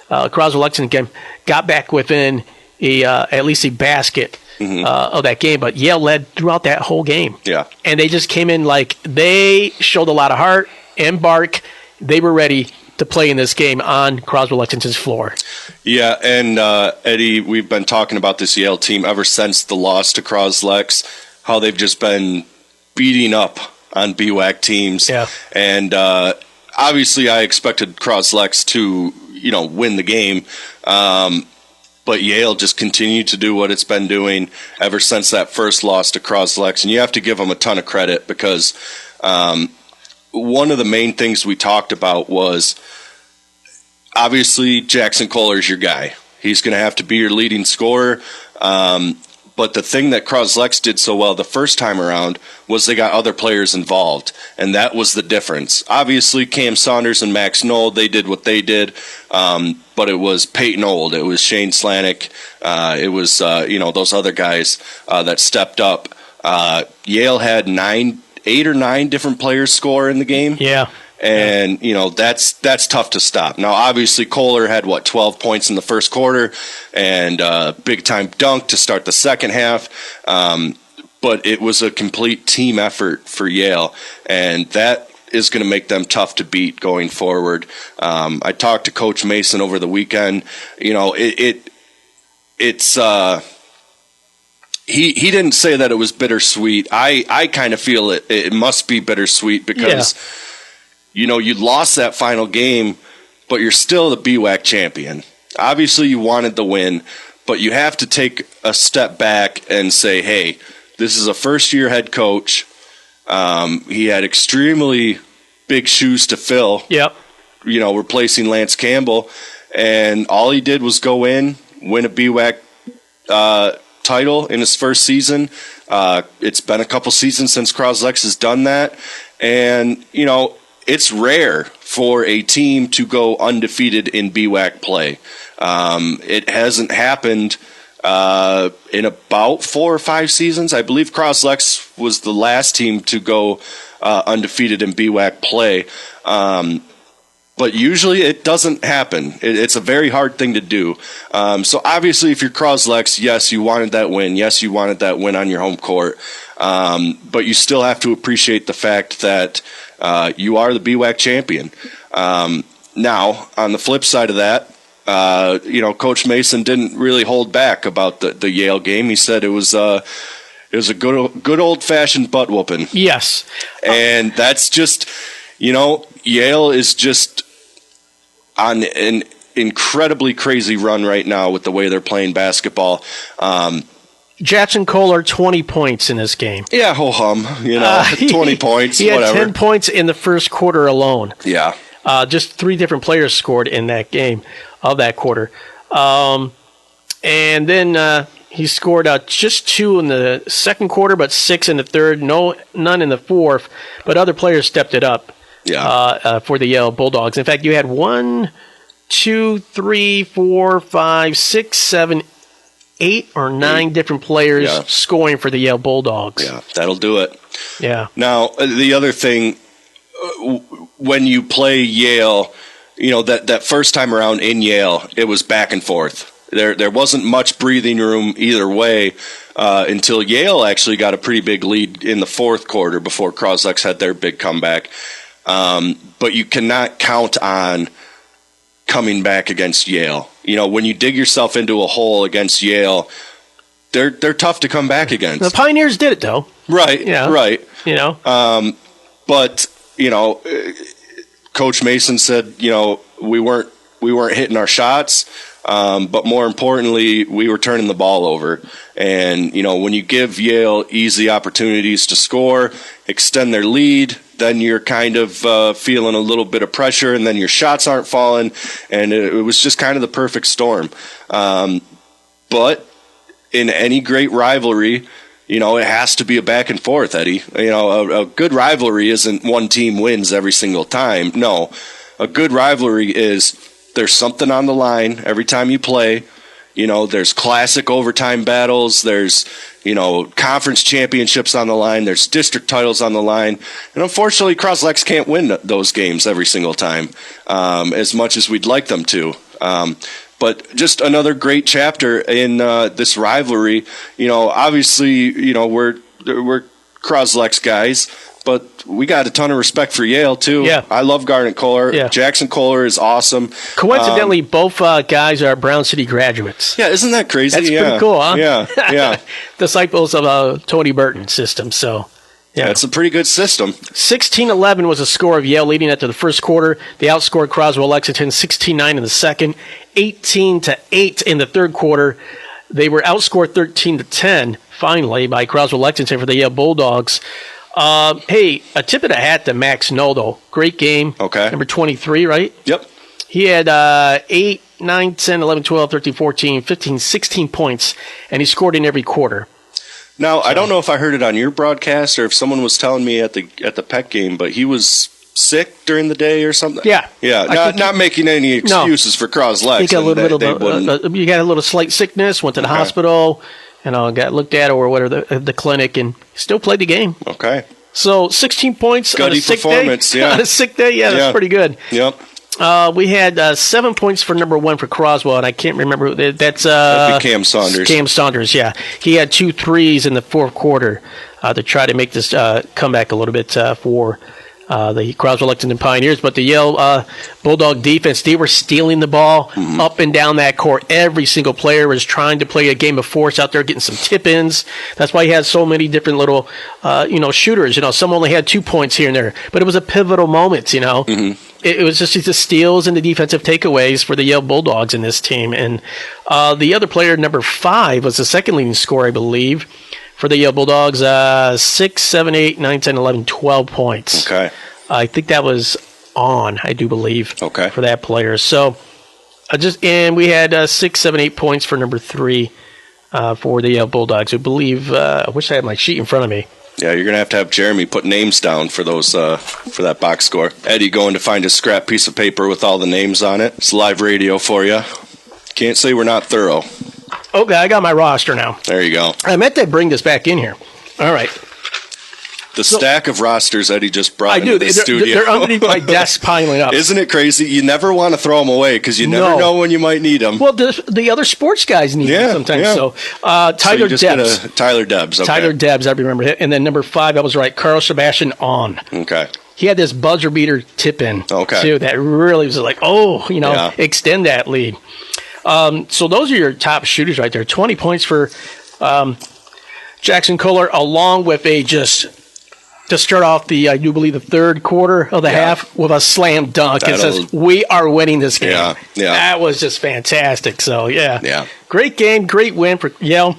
Croswell Lexington got back within at least a basket of that game. But Yale led throughout that whole game. Yeah. And they just came in like they showed a lot of heart and bark. They were ready to play in this game on Croswell Lexington's floor. Yeah, and Eddie, we've been talking about this Yale team ever since the loss to Croslex, how they've just been beating up on BWAC teams. Yeah. And obviously I expected Croslex to, win the game. But Yale just continued to do what it's been doing ever since that first loss to Croslex. And you have to give them a ton of credit because one of the main things we talked about was obviously Jackson Kohler's your guy. He's going to have to be your leading scorer. But the thing that Croslex did so well the first time around was they got other players involved, and that was the difference. Obviously, Cam Saunders and Max Knoll, they did what they did, but it was Peyton Old, it was Shane Slanik, it was those other guys that stepped up. Yale had 8 or 9 different players score in the game. Yeah. And, that's tough to stop. Now, obviously, Kohler had, 12 points in the first quarter and big-time dunk to start the second half. But it was a complete team effort for Yale, and that is going to make them tough to beat going forward. I talked to Coach Mason over the weekend. It's He didn't say that it was bittersweet. I kind of feel it must be bittersweet because, you lost that final game, but you're still the BWAC champion. Obviously, you wanted the win, but you have to take a step back and say, hey, this is a first-year head coach. He had extremely big shoes to fill. Yep. Replacing Lance Campbell. And all he did was go in, win a BWAC title in his first season. It's been a couple seasons since Croslex has done that. And, it's rare for a team to go undefeated in BWAC play. It hasn't happened in about 4 or 5 seasons. I believe Croslex was the last team to go undefeated in BWAC play. But usually it doesn't happen. It's a very hard thing to do. So obviously if you're Croslex, yes, you wanted that win. Yes, you wanted that win on your home court. But you still have to appreciate the fact that you are the BWAC champion. Now, on the flip side of that, Coach Mason didn't really hold back about the Yale game. He said it was a good old-fashioned butt whooping. Yes. And that's just, Yale is just on an incredibly crazy run right now with the way they're playing basketball. Jackson Kohler, 20 points in this game. Yeah, ho-hum, 20 points, he whatever. He had 10 points in the first quarter alone. Yeah. Just 3 different players scored in that game of that quarter. And then he scored just 2 in the second quarter, but 6 in the third, none in the fourth. But other players stepped it up for the Yale Bulldogs. In fact, you had 1, 2, 3, 4, 5, 6, 7, 8 or 9 different players scoring for the Yale Bulldogs. Yeah, that'll do it. Yeah. Now, the other thing, when you play Yale, that first time around in Yale, it was back and forth. There wasn't much breathing room either way until Yale actually got a pretty big lead in the fourth quarter before Croslex had their big comeback. But you cannot count on coming back against Yale. When you dig yourself into a hole against Yale, they're tough to come back against. The Pioneers did it, though. Right, right. But, Coach Mason said, we weren't hitting our shots. But more importantly, we were turning the ball over. And, when you give Yale easy opportunities to score, extend their lead, then you're kind of feeling a little bit of pressure, and then your shots aren't falling. And it was just kind of the perfect storm. But in any great rivalry, it has to be a back and forth, Eddie. A good rivalry isn't one team wins every single time. No, a good rivalry is there's something on the line every time you play. There's classic overtime battles. There's, conference championships on the line. There's district titles on the line. And unfortunately, Croslex can't win those games every single time as much as we'd like them to. But just another great chapter in this rivalry. Obviously, we're Croslex guys, but we got a ton of respect for Yale, too. Yeah. I love Garnet Kohler. Yeah. Jackson Kohler is awesome. Coincidentally, both guys are Brown City graduates. Yeah, isn't that crazy? That's pretty cool, huh? Yeah. Disciples of Tony Burton's system, so... Yeah, it's a pretty good system. 16-11 was the score of Yale leading after the first quarter. They outscored Croswell-Lexington 16-9 in the second, 18-8 in the third quarter. They were outscored 13-10, finally, by Croswell-Lexington for the Yale Bulldogs. Hey, a tip of the hat to Max Noll, though. Great game. Okay. Number 23, right? Yep. He had 8, 9, 10, 11, 12, 13, 14, 15, 16 points, and he scored in every quarter. Now, I don't know if I heard it on your broadcast or if someone was telling me at the Peck game, but he was sick during the day or something. Yeah. Not making any excuses for Croslex. He got you got a little slight sickness, went to the hospital, got looked at or whatever the clinic, and still played the game. Okay. So 16 points on a sick performance, day. Yeah. On a sick day, that's pretty good. Yep. We had 7 points for number 1 for Croswell, and I can't remember who that's. That'd be Cam Saunders. Cam Saunders, yeah. He had 2 threes in the fourth quarter to try to make this comeback a little bit for the Croswell-Lexington Pioneers. But the Yale Bulldog defense, they were stealing the ball up and down that court. Every single player was trying to play a game of force out there, getting some tip-ins. That's why he had so many different little, shooters. Some only had 2 points here and there. But it was a pivotal moment, Mm-hmm. It was just the steals and the defensive takeaways for the Yale Bulldogs in this team. And the other player, number 5, was the second leading scorer, I believe, for the Yale Bulldogs. 6, 7, 8, 9, 10, 11, 12 points. Okay. I think that was I do believe, for that player. So, and we had 6, 7, 8 points for number 3 for the Yale Bulldogs. I believe, I wish I had my sheet in front of me. Yeah, you're going to have Jeremy put names down for those for that box score. Eddie going to find a scrap piece of paper with all the names on it. It's live radio for you. Can't say we're not thorough. Okay, I got my roster now. There you go. I meant to bring this back in here. All right. The stack of rosters Eddie just brought into the studio. They're underneath my desk piling up. Isn't it crazy? You never want to throw them away because you never know when you might need them. Well, the other sports guys need them sometimes. Yeah. So Tyler Debs. Tyler Debs. Okay. Tyler Debs, I remember him. And then number 5, I was right, Carl Sebastian On. Okay. He had this buzzer beater tip in, okay, too, that really was like, extend that lead. So those are your top shooters right there. 20 points for Jackson Kohler, along with to start off I do believe, the third quarter of the half with a slam dunk. It says, we are winning this game. Yeah. That was just fantastic. So, great game, great win for Yale.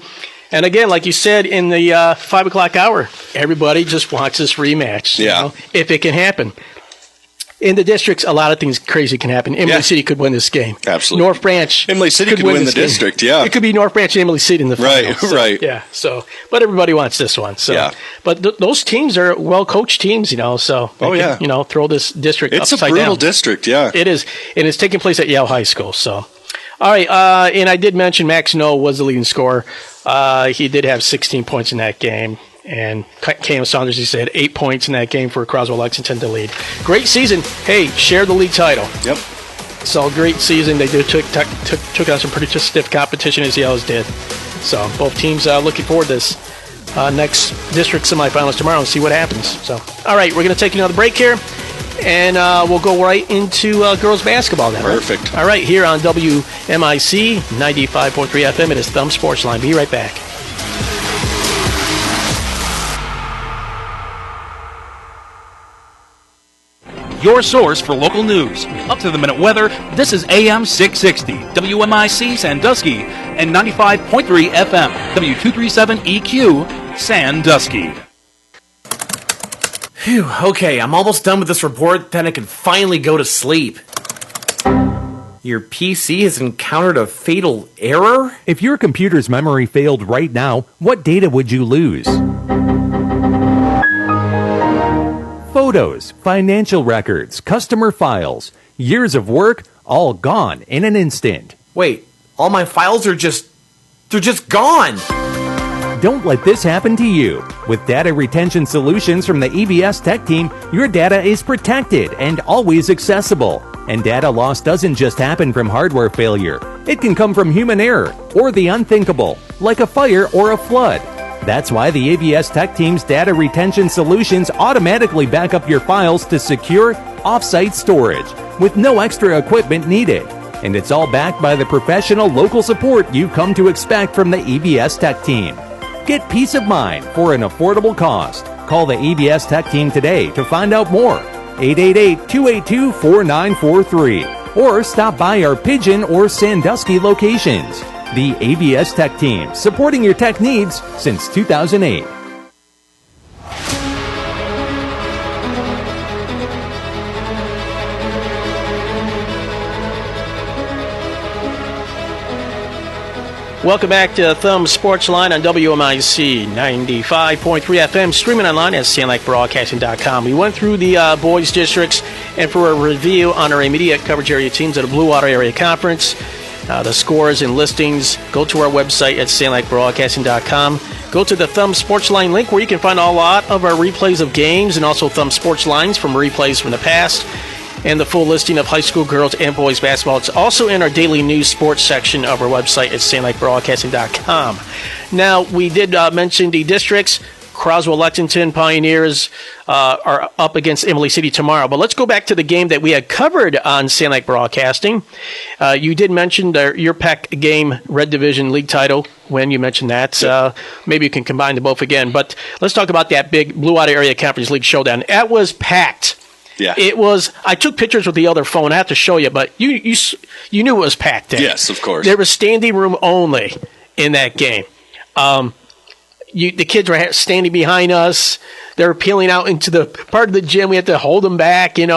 And again, like you said, in the 5 o'clock hour, everybody just wants this rematch. If it can happen. In the districts, a lot of things crazy can happen. Emily City could win this game. Absolutely. North Branch. Emily City could win the district, It could be North Branch and Emily City in the finals. Right. Yeah. So, but everybody wants this one. So, but those teams are well-coached teams, so they can, throw this district upside down. It's a brutal district, It is. And it's taking place at Yale High School. So, all right. And I did mention Max Noll was the leading scorer. He did have 16 points in that game. And Cam Saunders, he said, 8 points in that game for Croswell Lexington to lead. Great season. Hey, share the league title. Yep. So great season. They took on some pretty stiff competition as Yales did. So both teams looking forward to this next district semifinals tomorrow and see what happens. So, all right, we're going to take another break here, and we'll go right into girls basketball now. Perfect. Right? All right, here on WMIC 95.3 FM, it is Thumb Sportsline. Be right back. Your source for local news. Up to the minute weather, this is AM 660, WMIC Sandusky, and 95.3 FM, W237EQ, Sandusky. Phew, okay, I'm almost done with this report, then I can finally go to sleep. Your PC has encountered a fatal error? If your computer's memory failed right now, what data would you lose? Photos, financial records, customer files, years of work, all gone in an instant. Wait, all my files are they're just gone! Don't let this happen to you. With data retention solutions from the EBS Tech Team, your data is protected and always accessible. And data loss doesn't just happen from hardware failure. It can come from human error or the unthinkable, like a fire or a flood. That's why the ABS Tech Team's data retention solutions automatically back up your files to secure, off-site storage with no extra equipment needed. And it's all backed by the professional local support you've come to expect from the EBS Tech Team. Get peace of mind for an affordable cost. Call the EBS Tech Team today to find out more. 888-282-4943. Or stop by our Pigeon or Sandusky locations. The ABS Tech Team, supporting your tech needs since 2008. Welcome back to Thumb Sportsline on WMIC 95.3 FM, streaming online at SaniLacBroadcasting.com. We went through the boys districts, and for a review on our immediate coverage area teams at the Blue Water Area Conference, the scores and listings, go to our website at SaniLacBroadcasting.com. Go to the Thumb Sportsline link where you can find a lot of our replays of games and also Thumb Sportslines from replays from the past and the full listing of high school girls and boys basketball. It's also in our daily news sports section of our website at SaniLacBroadcasting.com. Now, we did mention the districts. Croswell Lexington Pioneers are up against Emily City tomorrow. But let's go back to the game that we had covered on Sanilac Broadcasting. You did mention your PEC game, Red Division League title, when you mentioned that. Maybe you can combine the both again. But let's talk about that big Blue Water Area Conference League showdown. That was packed. Yeah. It was. I took pictures with the other phone. I have to show you, but you knew it was packed there. Yes, of course. There was standing room only in that game. The kids were standing behind us. They were peeling out into the part of the gym. We had to hold them back, It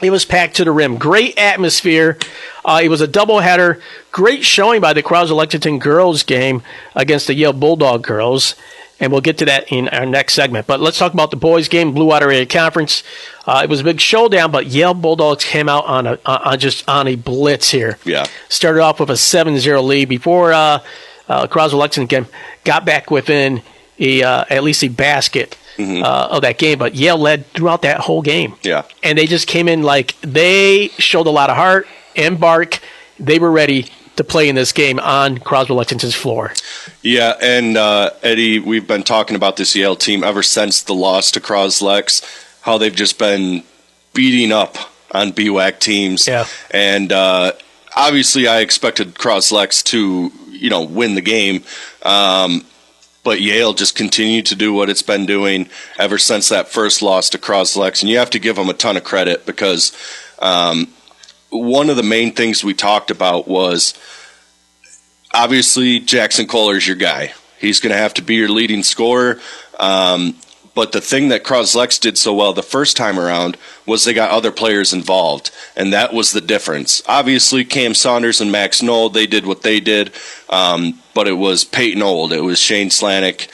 was packed to the rim. Great atmosphere. It was a doubleheader. Great showing by the Croswell Lexington girls game against the Yale Bulldog girls. And we'll get to that in our next segment. But let's talk about the boys' game, Blue Water Area Conference. It was a big showdown, but Yale Bulldogs came out on a blitz here. Yeah. Started off with a 7-0 lead before Croswell Lexington got back within at least a basket of that game. But Yale led throughout that whole game. Yeah. And they just came in like they showed a lot of heart and bark. They were ready to play in this game on Croswell Lexington's floor. Yeah, and Eddie, we've been talking about this Yale team ever since the loss to Croslex, how they've just been beating up on BWAC teams. Yeah. And obviously I expected Croslex to, win the game. But Yale just continued to do what it's been doing ever since that first loss to Croslex. And you have to give them a ton of credit because one of the main things we talked about was obviously Jackson Kohler's your guy. He's going to have to be your leading scorer. But the thing that Croslex did so well the first time around was they got other players involved, and that was the difference. Obviously, Cam Saunders and Max Knoll, they did what they did, but it was Peyton Old, it was Shane Slanik,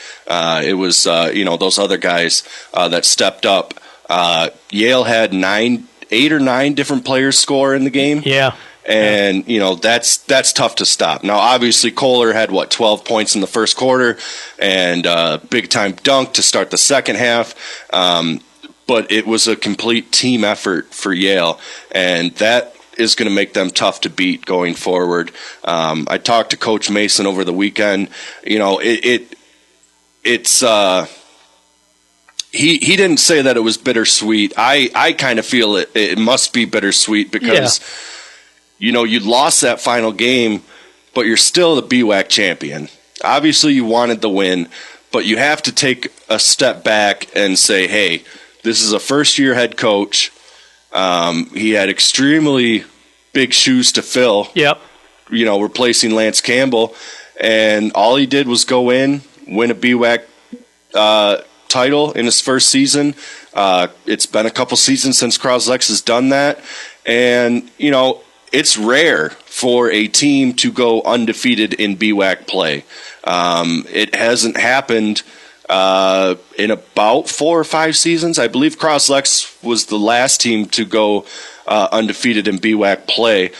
it was those other guys that stepped up. Yale had 8 or 9 different players score in the game. Yeah. And, that's tough to stop. Now, obviously, Kohler had, 12 points in the first quarter and big-time dunk to start the second half. But it was a complete team effort for Yale, and that is going to make them tough to beat going forward. I talked to Coach Mason over the weekend. He didn't say that it was bittersweet. I kind of feel it must be bittersweet because, you lost that final game, but you're still the BWAC champion. Obviously, you wanted the win, but you have to take a step back and say, hey, this is a first-year head coach. He had extremely big shoes to fill. Yep. Replacing Lance Campbell, and all he did was go in, win a BWAC title in his first season. It's been a couple seasons since Croslex has done that, and it's rare for a team to go undefeated in BWAC play. It hasn't happened in about 4 or 5 seasons. I believe Croslex was the last team to go undefeated in BWAC play.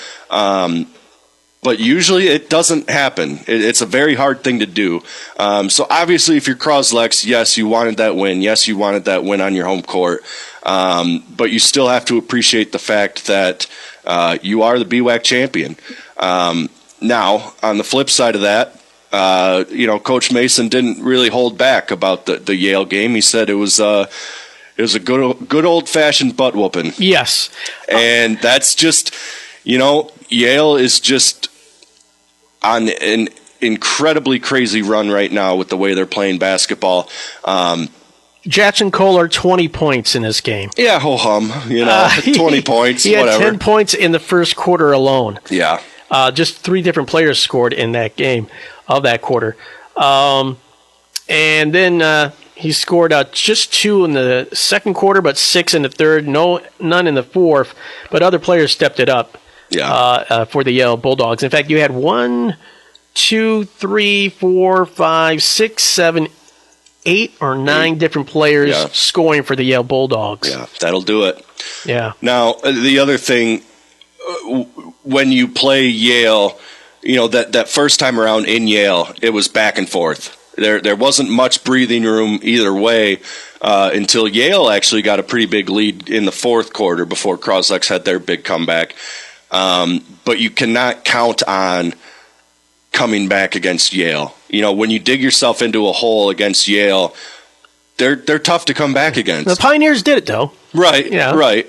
But usually it doesn't happen. It's a very hard thing to do. So obviously if you're Croslex, yes, you wanted that win. Yes, you wanted that win on your home court. But you still have to appreciate the fact that you are the BWAC champion. Now, on the flip side of that, Coach Mason didn't really hold back about the Yale game. He said it was a good old-fashioned butt whooping. Yes. And that's just, Yale is just on an incredibly crazy run right now with the way they're playing basketball. Jackson Kohler, 20 points in this game. Yeah, ho-hum, 20 points, he whatever. He had 10 points in the first quarter alone. Yeah. Just 3 different players scored in that game of that quarter. And then he scored just 2 in the second quarter, but 6 in the third, none in the fourth. But other players stepped it up for the Yale Bulldogs. In fact, you had 1, 2, 3, 4, 5, 6, 7, 8 or 9 different players scoring for the Yale Bulldogs. Yeah, that'll do it. Yeah. Now, the other thing, when you play Yale, that first time around in Yale, it was back and forth. There wasn't much breathing room either way until Yale actually got a pretty big lead in the fourth quarter before Croslex had their big comeback. But you cannot count on coming back against Yale. When you dig yourself into a hole against Yale, they're tough to come back against. The Pioneers did it, though. Right, right.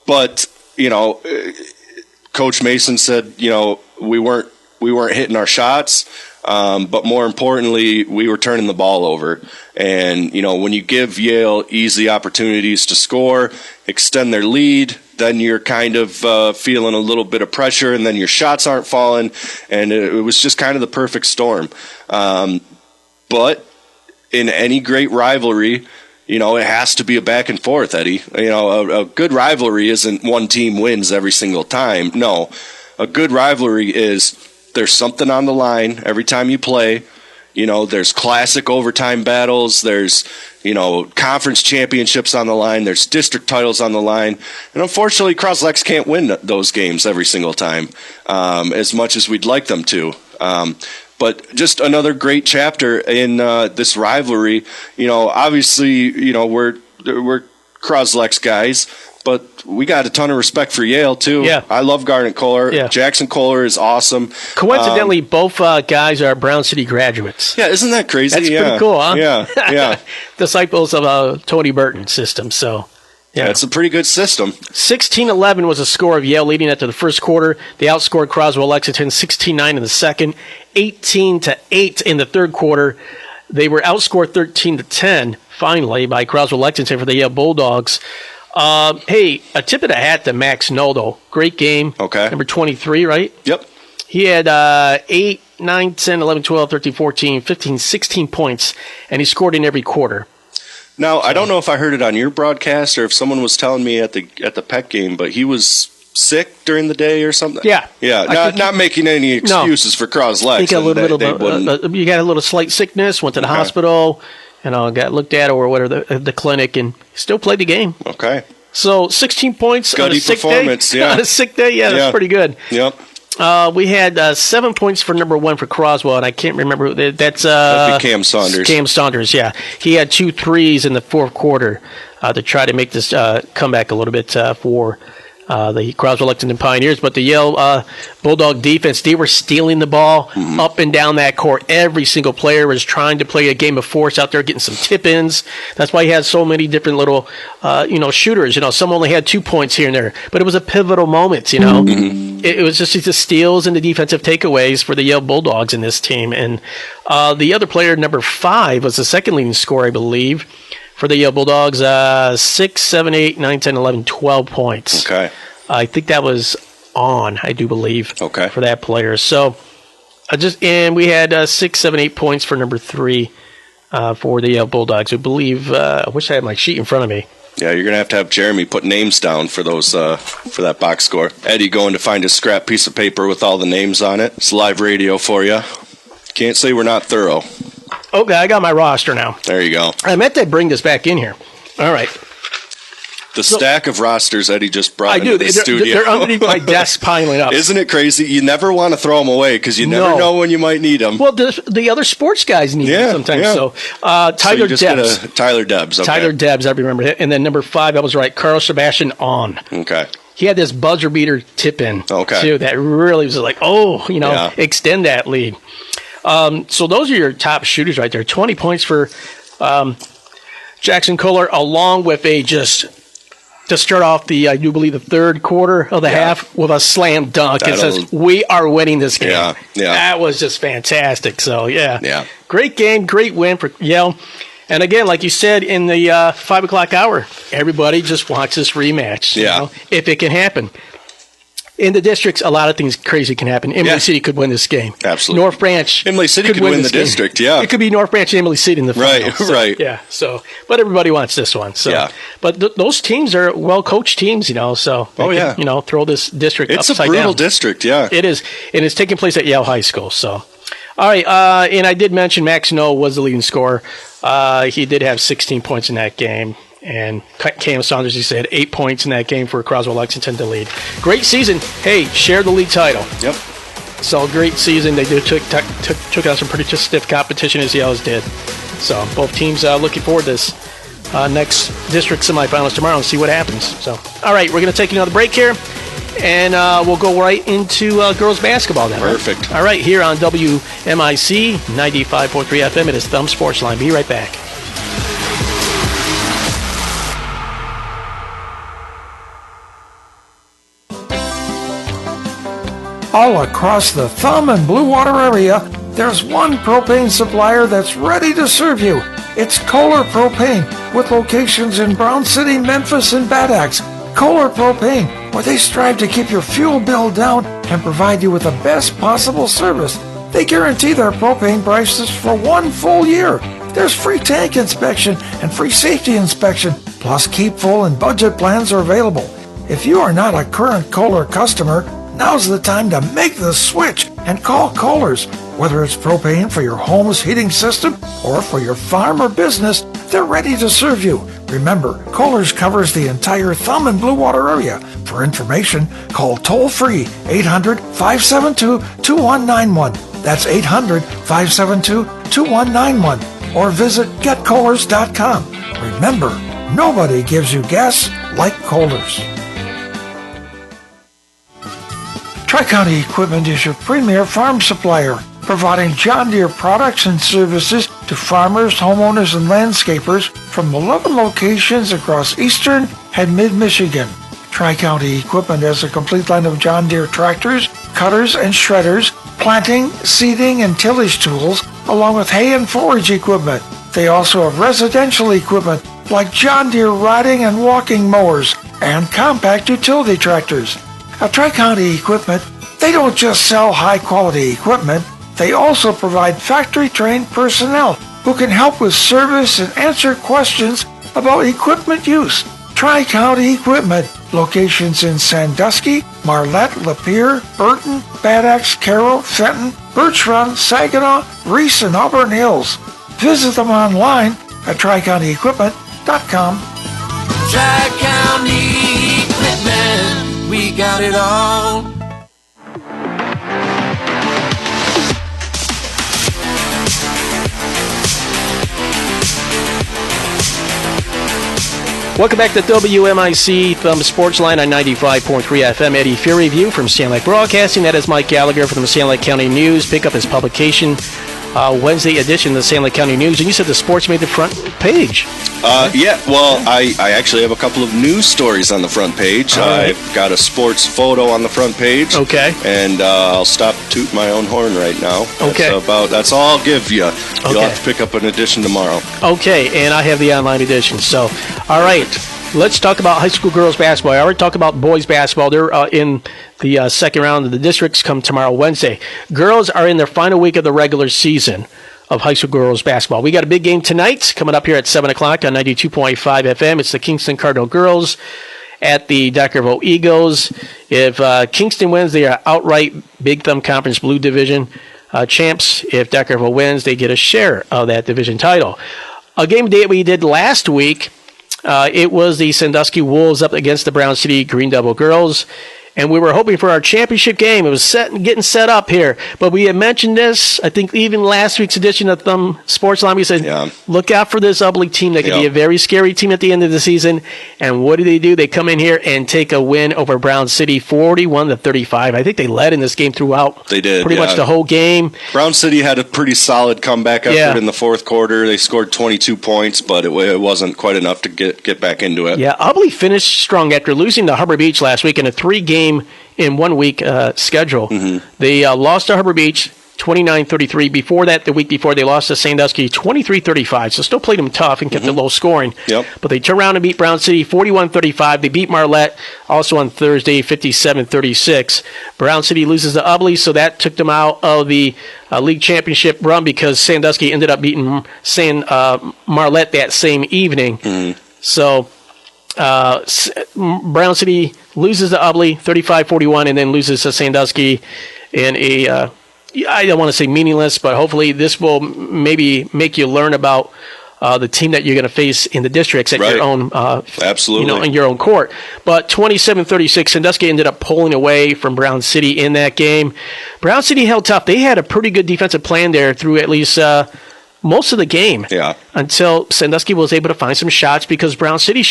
But, Coach Mason said, we weren't hitting our shots, but more importantly, we were turning the ball over. And, when you give Yale easy opportunities to score, extend their lead, then you're kind of feeling a little bit of pressure, and then your shots aren't falling, and it was just kind of the perfect storm. But in any great rivalry, it has to be a back and forth, Eddie. A good rivalry isn't one team wins every single time. No, a good rivalry is there's something on the line every time you play. There's classic overtime battles. There's, conference championships on the line. There's district titles on the line. And unfortunately, Croslex can't win those games every single time, as much as we'd like them to. But just another great chapter in this rivalry. Obviously, we're Croslex guys, but we got a ton of respect for Yale, too. Yeah. I love Garnet Kohler. Yeah. Jackson Kohler is awesome. Coincidentally, both guys are Brown City graduates. Yeah, isn't that crazy? That's pretty cool, huh? Yeah. Disciples of Tony Burton's system, so... Yeah, it's a pretty good system. 16-11 was the score of Yale leading into the first quarter. They outscored Croswell Lexington 16-9 in the second, 18-8 in the third quarter. They were outscored 13-10, finally, by Croswell Lexington for the Yale Bulldogs. Hey, a tip of the hat to Max Noldo. Great game. Okay. Number 23, right? Yep. He had 8, 9, 10, 11, 12, 13, 14, 15, 16 points, and he scored in every quarter. Now, I don't know if I heard it on your broadcast or if someone was telling me at the Peck game, but he was sick during the day or something. Yeah. Yeah, not making any excuses for Croslex. I think you got a little slight sickness, went to the hospital, got looked at or whatever, the clinic, and still played the game. Okay. So 16 points on a sick performance, day. yeah. On a sick day, yeah, that's pretty good. Yep. We had 7 points for number 1 for Croswell, and I can't remember who that's. That'd be Cam Saunders. Cam Saunders, yeah. He had 2 threes in the fourth quarter to try to make this comeback a little bit for the Croswell Lexington Pioneers. But the Yale Bulldog defense, they were stealing the ball up and down that court. Every single player was trying to play a game of force out there, getting some tip-ins. That's why he had so many different little, shooters. Some only had 2 points here and there. But it was a pivotal moment, It was just the steals and the defensive takeaways for the Yale Bulldogs in this team. And the other player, number 5, was the second leading scorer, I believe, for the Yale Bulldogs. 6, 7, 8, 9, 10, 11, 12 points. Okay. I think that was I do believe, for that player. So, and we had 6, 7, 8 points for number 3 for the Yale Bulldogs. I believe, I wish I had my sheet in front of me. Yeah, you're going to have Jeremy put names down for those for that box score. Eddie going to find a scrap piece of paper with all the names on it. It's live radio for you. Can't say we're not thorough. Okay, I got my roster now. There you go. I meant to bring this back in here. All right. The stack of rosters Eddie just brought into the studio. They're underneath my desk piling up. Isn't it crazy? You never want to throw them away because you never know when you might need them. Well, the other sports guys need them sometimes. Yeah. So Tyler Debs. Tyler Debs. Okay. Tyler Debs, I remember it. And then number 5, I was right, Carl Sebastian On. Okay. He had this buzzer beater tip in, too, that really was like, extend that lead. So those are your top shooters right there. 20 points for Jackson Kohler, along with to start off I do believe, the third quarter of the half with a slam dunk. It says, we are winning this game. Yeah. That was just fantastic. So, yeah. Great game, great win for Yale. And again, like you said, in the 5 o'clock hour, everybody just wants this rematch. If it can happen. In the districts, a lot of things crazy can happen. Emily City could win this game. Absolutely. North Branch. Emily City could win the district, It could be North Branch and Emily City in the final. Right. Yeah. So, but everybody wants this one. So, but those teams are well-coached teams, So, can, throw this district upside down. It's a brutal district, yeah. It is. And it's taking place at Yale High School. So, all right. And I did mention Max Snow was the leading scorer. He did have 16 points in that game. And Cam Saunders, he said, 8 points in that game for Croswell Lexington to lead. Great season. Hey, share the league title. Yep. So, great season. They took out some pretty stiff competition, as Yale's did. So, both teams looking forward to this next district semifinals tomorrow and see what happens. So, all right, we're going to take another break here, and we'll go right into girls basketball now. Perfect. All right, here on WMIC 95.3 FM, it is Thumb Sportsline. Be right back. All across the Thumb and Blue Water area, there's one propane supplier that's ready to serve you. It's Kohler Propane, with locations in Brown City, Memphis, and Bad Axe. Kohler Propane, where they strive to keep your fuel bill down and provide you with the best possible service. They guarantee their propane prices for 1 full year. There's free tank inspection and free safety inspection, plus keep full and budget plans are available. If you are not a current Kohler customer, now's the time to make the switch and call Kohler's. Whether it's propane for your home's heating system or for your farm or business, they're ready to serve you. Remember, Kohler's covers the entire Thumb and Blue Water area. For information, call toll-free 800-572-2191. That's 800-572-2191. Or visit getkohlers.com. Remember, nobody gives you gas like Kohler's. Tri-County Equipment is your premier farm supplier, providing John Deere products and services to farmers, homeowners, and landscapers from 11 locations across eastern and mid-Michigan. Tri-County Equipment has a complete line of John Deere tractors, cutters, and shredders, planting, seeding, and tillage tools, along with hay and forage equipment. They also have residential equipment like John Deere riding and walking mowers and compact utility tractors. At Tri-County Equipment, they don't just sell high-quality equipment, they also provide factory-trained personnel who can help with service and answer questions about equipment use. Tri-County Equipment, locations in Sandusky, Marlette, Lapeer, Burton, Bad Axe, Carroll, Fenton, Birch Run, Saginaw, Reese, and Auburn Hills. Visit them online at tricountyequipment.com. Tri-County Money, equipment, we got it all. Welcome back to WMIC from Sportsline on 95.3 FM. Eddie Fury View from Sanilac Broadcasting. That is Mike Gallagher from the Sanilac County News. Pick up his publication, Wednesday edition of the Sanilac County News. And you said the sports made the front page. Yeah, well, I actually have a couple of news stories on the front page. Right. I've got a sports photo on the front page. Okay. And I'll stop tooting my own horn right now. Okay. That's all I'll give you. You'll Okay. have to pick up an edition tomorrow. Okay, and I have the online edition. So, all right, let's talk about high school girls basketball. I already talked about boys basketball. They're in the second round of the districts come tomorrow, Wednesday. Girls are in their final week of the regular season of high school girls basketball. We got a big game tonight coming up here at 7 o'clock on 92.5 FM. It's the Kingston Cardinal girls at the Deckerville Eagles. If Kingston wins, they are outright Big Thumb Conference Blue Division champs. If Deckerville wins, they get a share of that division title. A game that we did last week, it was the Sandusky Wolves up against the Brown City Green Devil girls. And we were hoping for our championship game. It was getting set up here. But we had mentioned this, I think even last week's edition of Thumb Sportsline, we said, look out for this Ubley team. That could be a very scary team at the end of the season. And what do? They come in here and take a win over Brown City, 41-35. I think they led in this game throughout. They did, pretty much the whole game. Brown City had a pretty solid comeback effort in the fourth quarter. They scored 22 points, but it wasn't quite enough to get back into it. Yeah, Ubley finished strong after losing to Harbor Beach last week in a 3-game in 1 week schedule. Mm-hmm. They lost to Harbor Beach 29-33. Before that, the week before, they lost to Sandusky 23-35. So still played them tough and kept it low scoring. Yep. But they turned around and beat Brown City 41-35. They beat Marlette also on Thursday 57-36. Brown City loses to Ubley, so that took them out of the league championship run because Sandusky ended up beating Marlette that same evening. Mm-hmm. So Brown City loses to Ubley 35-41 and then loses to Sandusky in a I don't want to say meaningless, but hopefully this will maybe make you learn about the team that you're going to face in the districts at your own absolutely in your own court. But 27-36, Sandusky ended up pulling away from Brown City in that game. Brown City held tough. They had a pretty good defensive plan there through at least most of the game. Yeah. Until Sandusky was able to find some shots because Brown City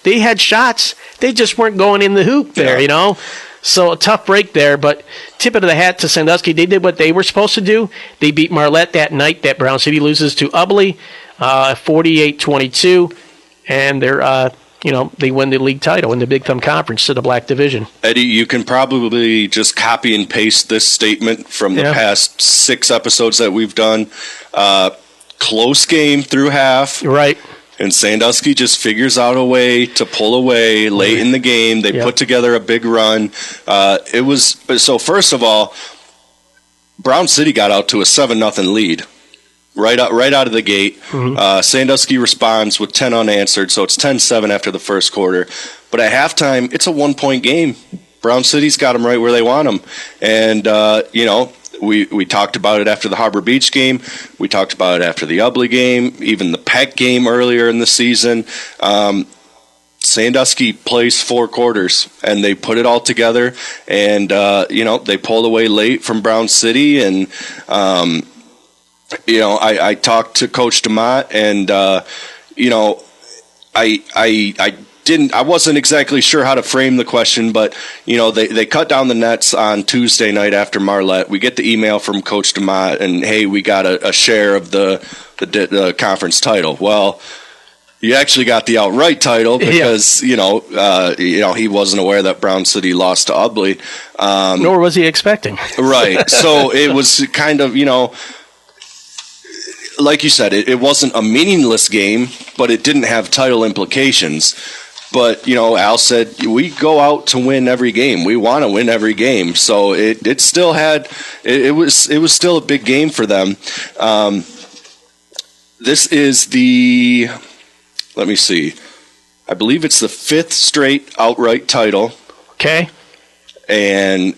they had shots. They just weren't going in the hoop there, you know. So a tough break there, but tip of the hat to Sandusky. They did what they were supposed to do. They beat Marlette that night that Brown City loses to Ubley 48-22, and they're they win the league title in the Big Thumb Conference to the Black Division. Eddie, you can probably just copy and paste this statement from the past 6 episodes that we've done. Close game through half. Right. And Sandusky just figures out a way to pull away late in the game. They put together a big run. So first of all, Brown City got out to a 7-0 lead right out of the gate. Mm-hmm. Sandusky responds with 10 unanswered, so it's 10-7 after the first quarter. But at halftime, it's a 1-point game. Brown City's got them right where they want them. And, we talked about it after the Harbor Beach game. We talked about it after the Ubley game, even the Peck game earlier in the season. Sandusky plays 4 quarters, and they put it all together. And, they pulled away late from Brown City. And, I talked to Coach DeMott, and, I wasn't exactly sure how to frame the question, but they cut down the nets on Tuesday night after Marlette. We get the email from Coach DeMott, and hey, we got a share of the conference title. Well, you actually got the outright title because he wasn't aware that Brown City lost to Ubley, nor was he expecting. Right, so it was kind of like you said, it wasn't a meaningless game, but it didn't have title implications. But, Al said, we go out to win every game. We want to win every game. So it still had – it was still a big game for them. This is the – let me see. I believe it's the 5th straight outright title. Okay. And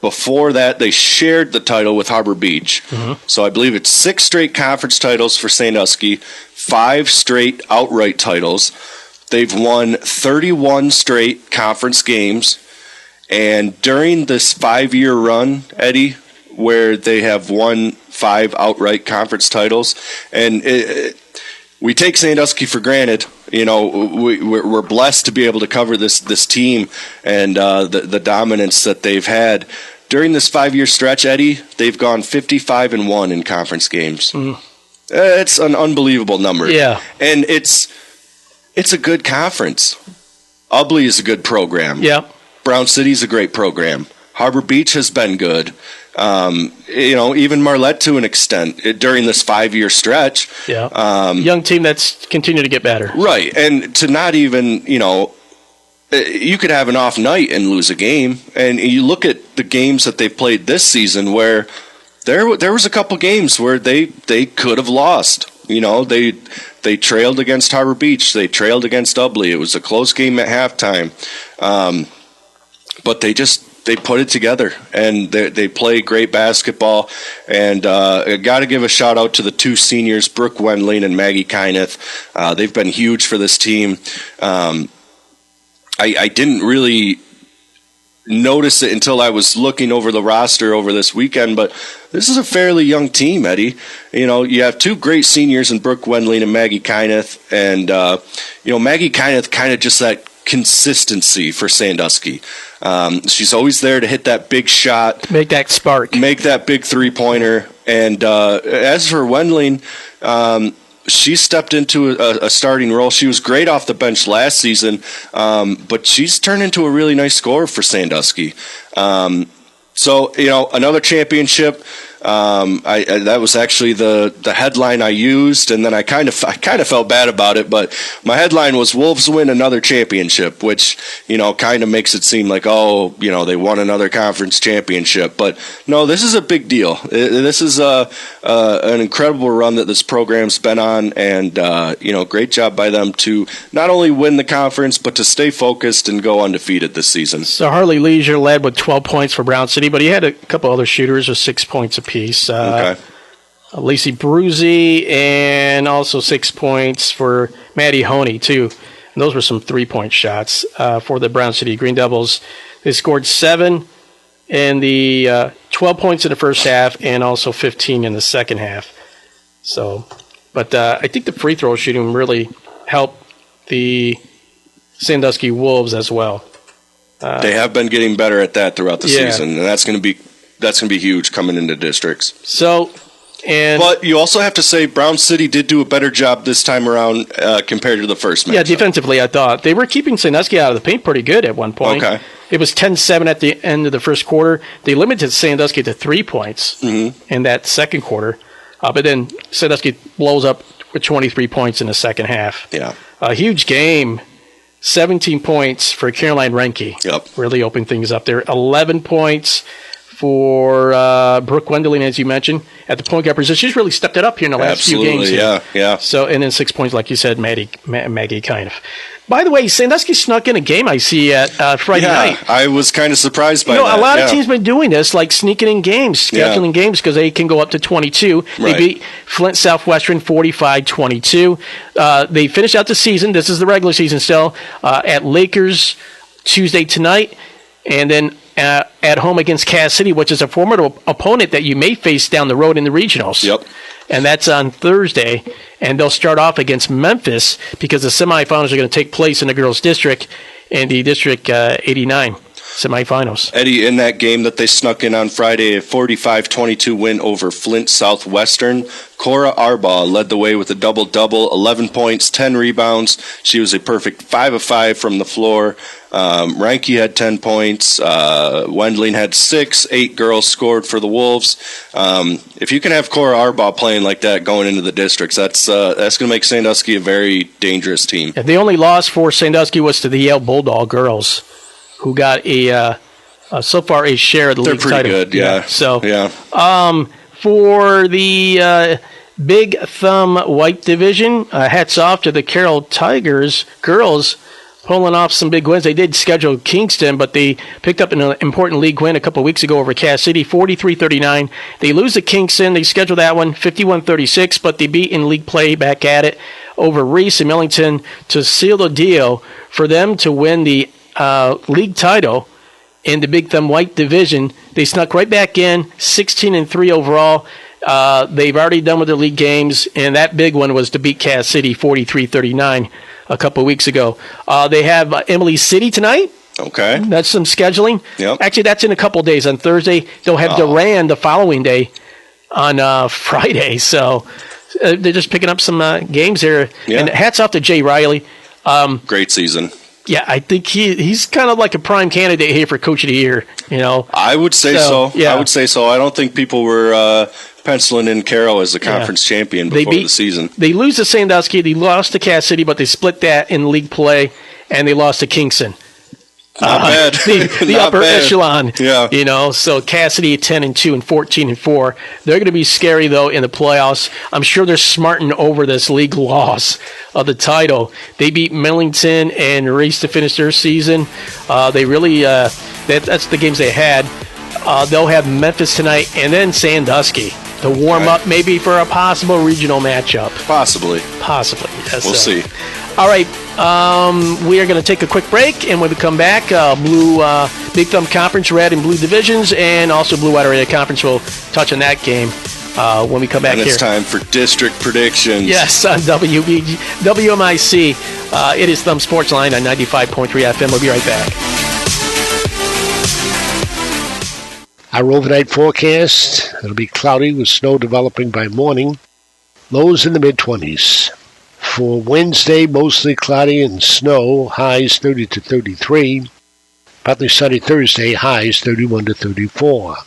before that, they shared the title with Harbor Beach. Mm-hmm. So I believe it's 6 straight conference titles for Sandusky, 5 straight outright titles. they've won 31 straight conference games. And during this 5-year run, Eddie, where they have won 5 outright conference titles, and we take Sandusky for granted. You know, we're blessed to be able to cover this team and the dominance that they've had. During this 5-year stretch, Eddie, they've gone 55-1 in conference games. It's an unbelievable number. Yeah. And it's a good conference. Ubley is a good program. Yeah. Brown City's a great program. Harbor Beach has been good. Even Marlette to an extent during this 5-year stretch. Yeah. Young team that's continued to get better. Right. And to not even, you could have an off night and lose a game. And you look at the games that they've played this season where there was a couple games where they could have lost. They trailed against Harbor Beach. They trailed against Ubley. It was a close game at halftime. But they put it together, and they play great basketball. And I got to give a shout out to the 2 seniors, Brooke Wendling and Maggie Kyneth. They've been huge for this team. I didn't really notice it until I was looking over the roster over this weekend, but this is a fairly young team, Eddie. You have 2 great seniors in Brooke Wendling and Maggie Kyneth, and Maggie Kyneth kind of just that consistency for Sandusky. She's always there to hit that big shot, make that spark, make that big 3-pointer. And as for Wendling, she stepped into a starting role. She was great off the bench last season, but she's turned into a really nice scorer for Sandusky. So another championship. That was actually the headline I used, and then I kind of felt bad about it. But my headline was "Wolves win another championship," which kind of makes it seem like they won another conference championship. But no, this is a big deal. This is an incredible run that this program's been on, and great job by them to not only win the conference but to stay focused and go undefeated this season. So Harley Leisure led with 12 points for Brown City, but he had a couple other shooters with 6 points apiece. Lacey Bruzy, and also 6 points for Maddie Honey, too. And those were some 3-point shots for the Brown City Green Devils. They scored 7 in the 12 points in the first half and also 15 in the second half. But I think the free throw shooting really helped the Sandusky Wolves as well. They have been getting better at that throughout the season, and that's going to be huge coming into districts. But you also have to say Brown City did do a better job this time around compared to the first match. Yeah, defensively, I thought. They were keeping Sandusky out of the paint pretty good at one point. Okay. It was 10-7 at the end of the first quarter. They limited Sandusky to 3 points in that second quarter. But then Sandusky blows up with 23 points in the second half. Yeah. A huge game. 17 points for Caroline Renke. Yep. Really opened things up there. 11 points for Brooke Wendling, as you mentioned, at the point guard position. She's really stepped it up here in the last few games. Yeah. So, and then 6 points, like you said, Maggie kind of. By the way, Sandusky snuck in a game I see at Friday night. I was kind of surprised by that. A lot of teams been doing this, like sneaking in games, scheduling games, because they can go up to 22. Right. They beat Flint Southwestern 45-22. They finished out the season. This is the regular season still at Lakers Tuesday tonight, and then at home against Cass City, which is a formidable opponent that you may face down the road in the regionals. Yep. And that's on Thursday. And they'll start off against Memphis because the semifinals are going to take place in the girls' district in the District 89 semifinals. Eddie, in that game that they snuck in on Friday, a 45-22 win over Flint Southwestern, Cora Arbaugh led the way with a double-double, 11 points, 10 rebounds. She was a perfect 5 of 5 from the floor. Ranke had 10 points. Wendling had 6. 8 girls scored for the Wolves. If you can have Cora Arbaugh playing like that going into the districts, that's going to make Sandusky a very dangerous team. Yeah, the only loss for Sandusky was to the Yale Bulldog girls, who got so far a share of the league title. They're pretty good, yeah. So, yeah. For the Big Thumb White Division, hats off to the Carroll Tigers girls. pulling off some big wins. They did schedule Kingston, but they picked up an important league win a couple of weeks ago over Cass City, 43-39. They lose to Kingston. They scheduled that one 51-36, but they beat in league play back at it over Reese and Millington to seal the deal for them to win the league title in the Big Thumb White Division. They snuck right back in, 16-3 overall. They've already done with their league games, and that big one was to beat Cass City 43-39 a couple of weeks ago. They have Emily City tonight. Okay. That's some scheduling. Yep. Actually, that's in a couple of days. On Thursday, they'll have Duran the following day on Friday. So they're just picking up some games there. Yeah. And hats off to Jay Riley. Great season. Yeah, I think he's kind of like a prime candidate here for Coach of the Year. I would say so. Yeah. I would say so. I don't think people were penciling in Carroll as the conference champion before the season. They lose to Sandusky. They lost to Cass City, but they split that in league play, and they lost to Kingston. Not bad. The Not upper bad. echelon. Yeah. So Cassidy at 10-2 and 14-4. They're going to be scary though in the playoffs. I'm sure they're smarting over this league loss of the title. They beat Millington and Reese to finish their season. They really that's the games they had. They'll have Memphis tonight and then Sandusky to warm up maybe for a possible regional matchup. Possibly. Yes. We'll see. All right, we are going to take a quick break, and when we come back, Blue Big Thumb Conference, Red and Blue Divisions, and also Blue White Area Conference. We'll touch on that game when we come back here. And it's time for district predictions. Yes, on WMIC. It is Thumb Sports Line on 95.3 FM. We'll be right back. Our overnight forecast, it'll be cloudy with snow developing by morning. Lows in the mid-20s. For Wednesday, mostly cloudy and snow, highs 30 to 33. Partly sunny Thursday, highs 31 to 34.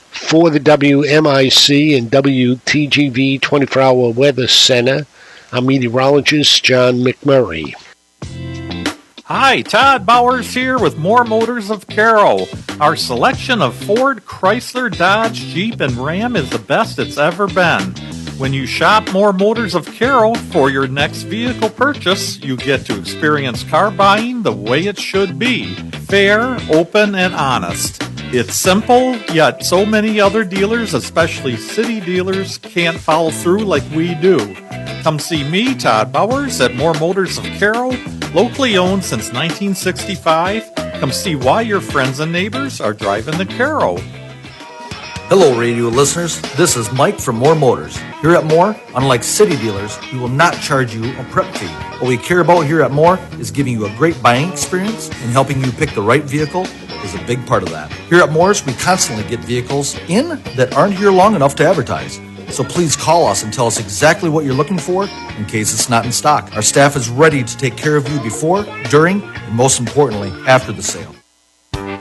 For the WMIC and WTGV 24-hour weather center, I'm meteorologist John McMurray. Hi, Todd Bowers here with More Motors of Carroll. Our selection of Ford, Chrysler, Dodge, Jeep, and Ram is the best it's ever been. When you shop More Motors of Carroll for your next vehicle purchase, you get to experience car buying the way it should be. Fair, open, and honest. It's simple, yet so many other dealers, especially city dealers, can't follow through like we do. Come see me, Todd Bowers, at More Motors of Carroll, locally owned since 1965. Come see why your friends and neighbors are driving the Carroll. Hello, radio listeners. This is Mike from More Motors. Here at More, unlike city dealers, we will not charge you a prep fee. What we care about here at More is giving you a great buying experience, and helping you pick the right vehicle is a big part of that. Here at Moore's, we constantly get vehicles in that aren't here long enough to advertise. So please call us and tell us exactly what you're looking for in case it's not in stock. Our staff is ready to take care of you before, during, and most importantly, after the sale.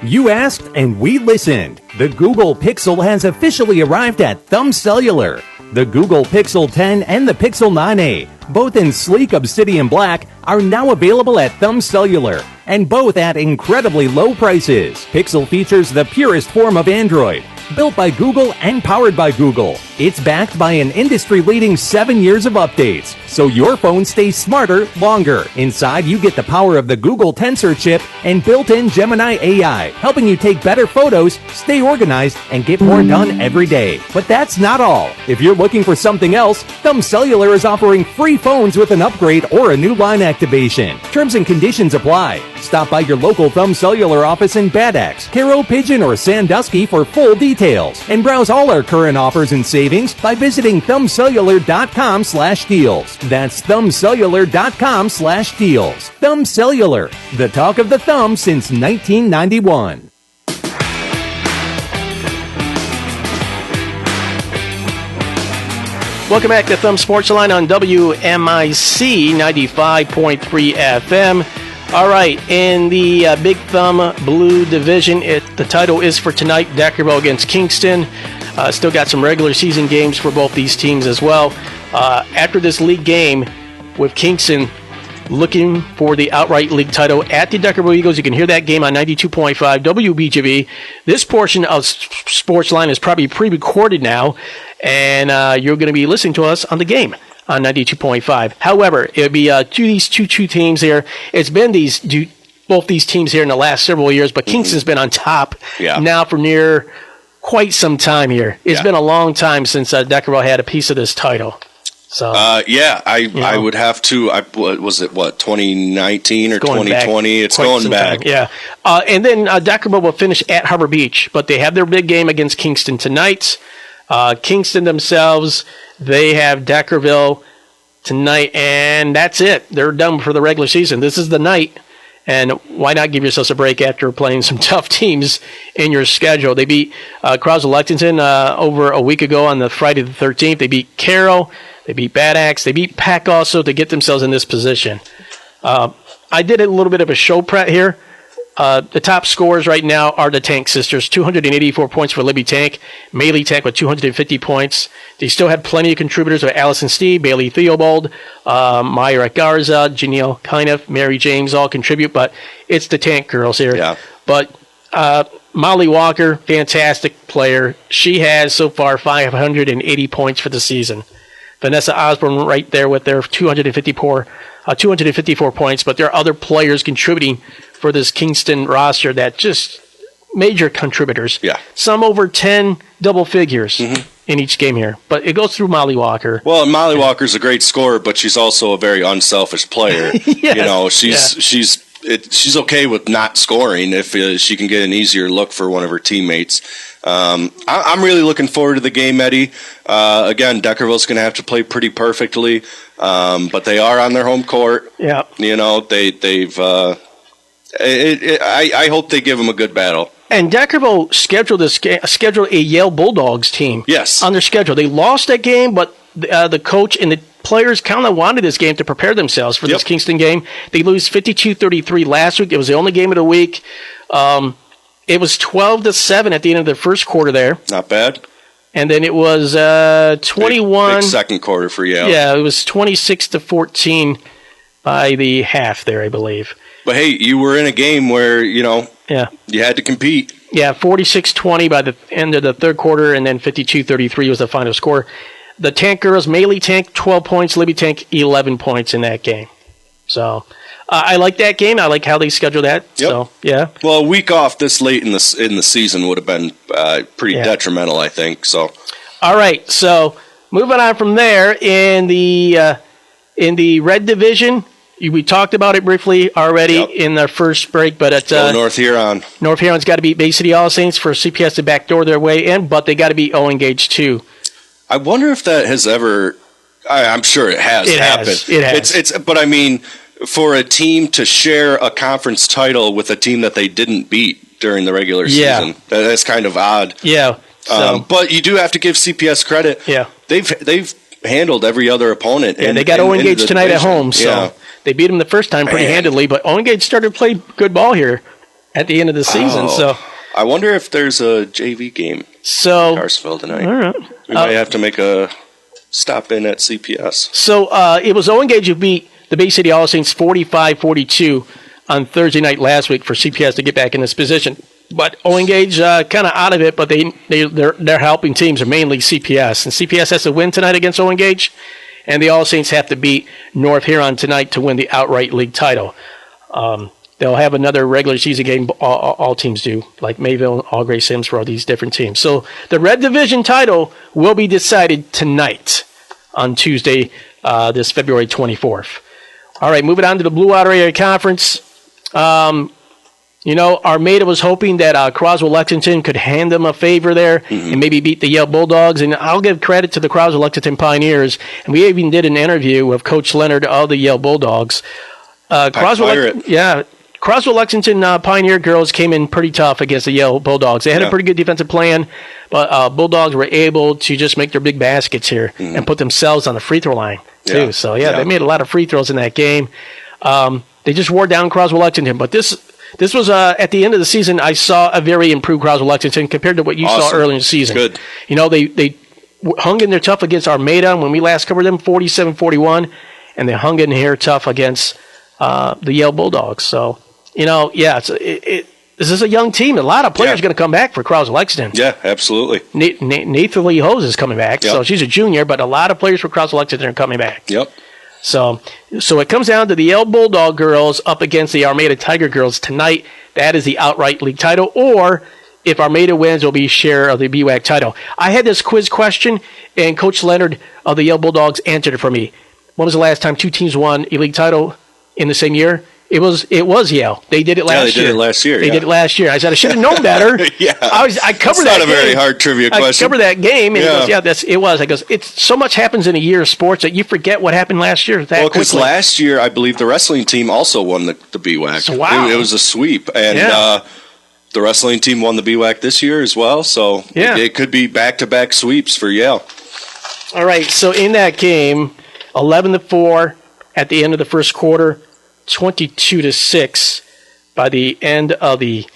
You asked and we listened. The Google Pixel has officially arrived at Thumb Cellular. The Google Pixel 10 and the Pixel 9a, both in sleek obsidian black, are now available at Thumb Cellular, and both at incredibly low prices. Pixel features the purest form of Android, built by Google and powered by Google. It's backed by an industry-leading 7 years of updates, so your phone stays smarter longer. Inside, you get the power of the Google Tensor chip and built-in Gemini AI, helping you take better photos, stay organized, and get more done every day. But that's not all. If you're looking for something else, Thumb Cellular is offering free phones with an upgrade or a new line activation. Terms and conditions apply. Stop by your local Thumb Cellular office in Bad Axe, Carroll, Pigeon, or Sandusky for full details. And browse all our current offers and savings by visiting thumbcellular.com/deals. That's thumbcellular.com/deals. Thumb Cellular, the talk of the thumb since 1991. Welcome back to Thumb Sports Line on WMIC 95.3 FM. All right, in the Big Thumb Blue Division, the title is for tonight, Deckerville against Kingston. Still got some regular season games for both these teams as well. After this league game with Kingston looking for the outright league title at the Deckerville Eagles, you can hear that game on 92.5 WBGV. This portion of Sports Line is probably pre-recorded now, and you're going to be listening to us on the game on 92.5. However, it would be these two teams here. It's been both these teams here in the last several years, but Kingston's been on top now for near quite some time here. It's been a long time since Deckerville had a piece of this title. So I would have to. Was it 2019 or 2020? It's going back. Yeah, and then Deckerville will finish at Harbor Beach, but they have their big game against Kingston tonight. Kingston themselves, they have Deckerville tonight, and that's it. They're done for the regular season. This is the night, and why not give yourselves a break after playing some tough teams in your schedule? They beat Croswell-Lexington over a week ago on the Friday the 13th. They beat Carroll. They beat Bad Axe. They beat Pack also to get themselves in this position. I did a little bit of a show prep here. The top scorers right now are the Tank sisters, 284 points for Libby Tank, Maylee Tank with 250 points. They still had plenty of contributors with Allison Steve, Bailey Theobald, Myra Garza, Janelle Kynef, Mary James all contribute, but it's the Tank girls here. Yeah. But Molly Walker, fantastic player. She has so far 580 points for the season. Vanessa Osborne right there with their 254 points, but there are other players contributing for this Kingston roster that just major contributors. Yeah. Some over 10 double figures in each game here, but it goes through Molly Walker. Well, and Molly Walker's a great scorer, but she's also a very unselfish player. She's okay with not scoring if she can get an easier look for one of her teammates. I'm really looking forward to the game, Eddie. Again, Deckerville's going to have to play pretty perfectly, but they are on their home court. Yeah, I hope they give them a good battle. And Deckerville scheduled a Yale Bulldogs team. Yes, on their schedule. They lost that game, but the coach and the players kind of wanted this game to prepare themselves for this Kingston game. They lose 52-33 last week. It was the only game of the week. It was 12-7 at the end of the first quarter there. Not bad. And then it was 21. Big second quarter for Yale. Yeah, it was 26-14 by the half there, I believe. But hey, you were in a game where, you had to compete. Yeah, 46-20 by the end of the third quarter, and then 52-33 was the final score. The Tank girls, Maylee Tank, 12 points, Libby Tank, 11 points in that game. So I like that game. I like how they scheduled that. Yep. So, yeah. Well, a week off this late in the season would have been pretty detrimental, I think. So, all right. So moving on from there, in the Red Division, we talked about it briefly already in the first break, but it's North Huron. North Huron's got to beat Bay City All Saints for CPS to backdoor their way in, but they got to beat Owen Gage too. I wonder if that has ever. I'm sure it has happened. It has. But I mean, for a team to share a conference title with a team that they didn't beat during the regular season, that's kind of odd. Yeah. So. But you do have to give CPS credit. Yeah. They've handled every other opponent. Yeah, they got Owen Gage tonight at home, so they beat them the first time pretty handedly. But Owen Gage started to play good ball here at the end of the season. So I wonder if there's a JV game in Carsville tonight. All right. We might have to make a stop in at CPS. So it was Owen Gage who beat the Bay City All Saints 45-42 on Thursday night last week for CPS to get back in this position. But Owen Gage kind of out of it, but their helping teams are mainly CPS. And CPS has to win tonight against Owen Gage, and the All Saints have to beat North Huron tonight to win the outright league title. They'll have another regular season game, all teams do, like Mayville and All Gray Sims for all these different teams. So the Red Division title will be decided tonight on Tuesday, this February 24th. All right, moving on to the Blue Water Area Conference. Armada was hoping that Croswell-Lexington could hand them a favor there and maybe beat the Yale Bulldogs. And I'll give credit to the Croswell-Lexington Pioneers. And we even did an interview with Coach Leonard of the Yale Bulldogs. Croswell-Lexington Pioneer girls came in pretty tough against the Yale Bulldogs. They had a pretty good defensive plan, but Bulldogs were able to just make their big baskets here and put themselves on the free throw line too. So, they made a lot of free throws in that game. They just wore down Croswell-Lexington. But this was, at the end of the season, I saw a very improved Croswell-Lexington compared to what you saw early in the season. Good. They hung in there tough against Armada when we last covered them, 47-41, and they hung in here tough against the Yale Bulldogs. So, this is a young team. A lot of players going to come back for Krause Lexington. Yeah, absolutely. Nathan Lee Hose is coming back, so she's a junior, but a lot of players for Krause Lexington are coming back. Yep. So it comes down to the Yale Bulldog girls up against the Armada Tiger girls tonight. That is the outright league title, or if Armada wins, it'll be share of the BWAC title. I had this quiz question, and Coach Leonard of the Yale Bulldogs answered it for me. When was the last time two teams won a league title in the same year? It was Yale. They did it last year. They did it last year. They did it last year. I said I should have known better. I covered that. It's not a very hard trivia question. I covered that game, and he goes, it was. I goes, it's so much happens in a year of sports that you forget what happened last year. Because last year I believe the wrestling team also won the BWAC. So, wow. It was a sweep, and the wrestling team won the BWAC this year as well. So it could be back-to-back sweeps for Yale. All right. So in that game, 11-4 at the end of the first quarter. 22-6 by the end of the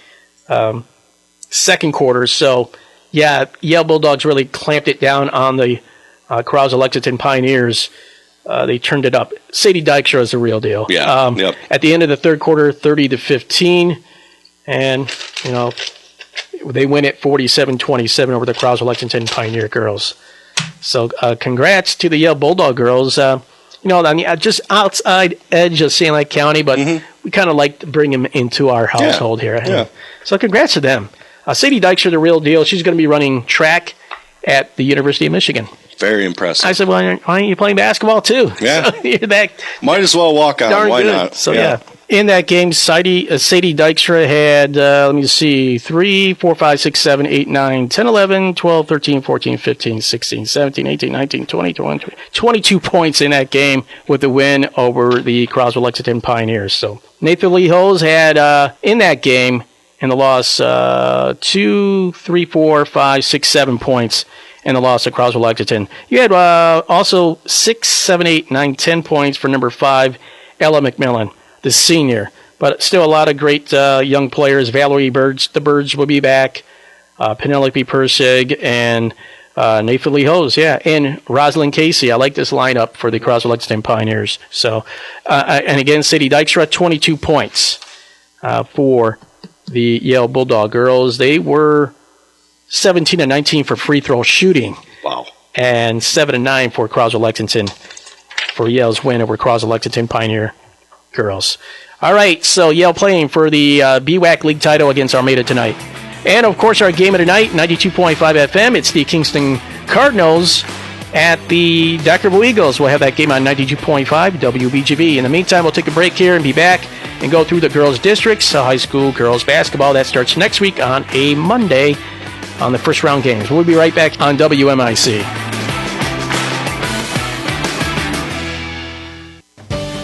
second quarter. So, Yale Bulldogs really clamped it down on the Krause Lexington Pioneers. They turned it up. Sadie Dykstra is the real deal. At the end of the third quarter, 30-15, and they win it 47-27 over the Krause Lexington Pioneer girls. So, congrats to the Yale Bulldog girls. Just outside edge of Sanilac County, but we kind of like to bring them into our household here. Yeah. So congrats to them. Sadie Dykstra, the real deal. She's going to be running track at the University of Michigan. Very impressive. I said, well, why aren't you playing basketball too? Yeah. So you're that might as well walk on. Why not? So, in that game, Sadie Dykstra had, 3, 4, 5, 6, 7, 8, 9, 10, 11, 12, 13, 14, 15, 16, 17, 18, 19, 20, 21, 22 points in that game with the win over the Krause Lexington Pioneers. So Nathan Lee Hose had, in that game, in the loss, 2, 3, 4, 5, 6, 7 points in the loss of Krause Lexington. You had also 6, 7, 8, 9, 10 points for number 5, Ella McMillan, the senior. But still a lot of great young players. Valerie Birds, the Birds will be back. Penelope Persig and Nathan Lee Hose, and Rosalind Casey. I like this lineup for the Krause Lexington Pioneers. So, and again, Sadie Dykstra, 22 points for the Yale Bulldog girls. They were 17-19 for free throw shooting. Wow. And 7-9 for Krause Lexington for Yale's win over Krause Lexington Pioneer girls. All right, so Yale playing for the BWAC league title against Armada tonight. And, of course, our game of the night, 92.5 FM, it's the Kingston Cardinals at the Deckerville Eagles. We'll have that game on 92.5 WBGV. In the meantime, we'll take a break here and be back and go through the girls' districts, high school girls basketball. That starts next week on a Monday on the first round games. We'll be right back on WMIC.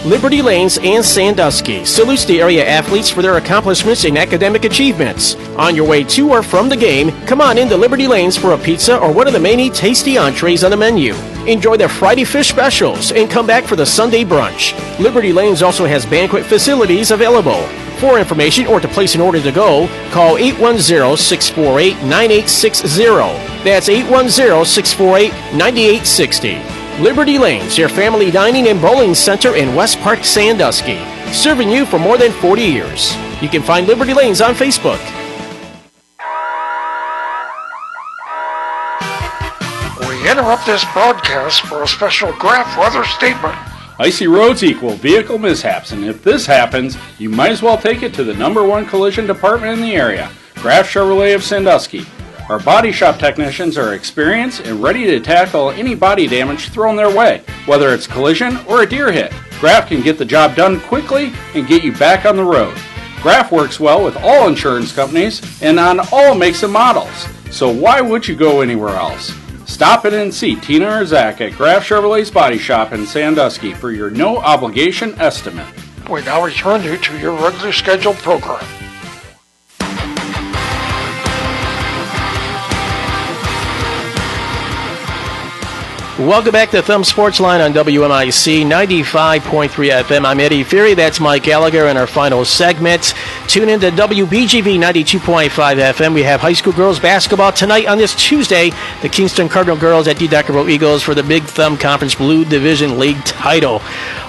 Liberty Lanes and Sandusky salutes the area athletes for their accomplishments and academic achievements. On your way to or from the game, come on into Liberty Lanes for a pizza or one of the many tasty entrees on the menu. Enjoy their Friday fish specials and come back for the Sunday brunch. Liberty Lanes also has banquet facilities available. For information or to place an order to go, call 810-648-9860. That's 810-648-9860. Liberty Lanes, your family dining and bowling center in West Park, Sandusky. Serving you for more than 40 years. You can find Liberty Lanes on Facebook. We interrupt this broadcast for a special graph weather statement. Icy roads equal vehicle mishaps, and if this happens, you might as well take it to the #1 collision department in the area, Graf Chevrolet of Sandusky. Our body shop technicians are experienced and ready to tackle any body damage thrown their way, whether it's collision or a deer hit. Graf can get the job done quickly and get you back on the road. Graf works well with all insurance companies and on all makes and models, so why would you go anywhere else? Stop in and see Tina or Zach at Graf Chevrolet's Body Shop in Sandusky for your no-obligation estimate. We now return you to your regularly scheduled program. Welcome back to Thumb Sports Line on WMIC 95.3 FM. I'm Eddie Fury. That's Mike Gallagher in our final segment. Tune in to WBGV 92.5 FM. We have high school girls basketball tonight on this Tuesday. The Kingston Cardinal girls at the Deckerville Eagles for the Big Thumb Conference Blue Division League title.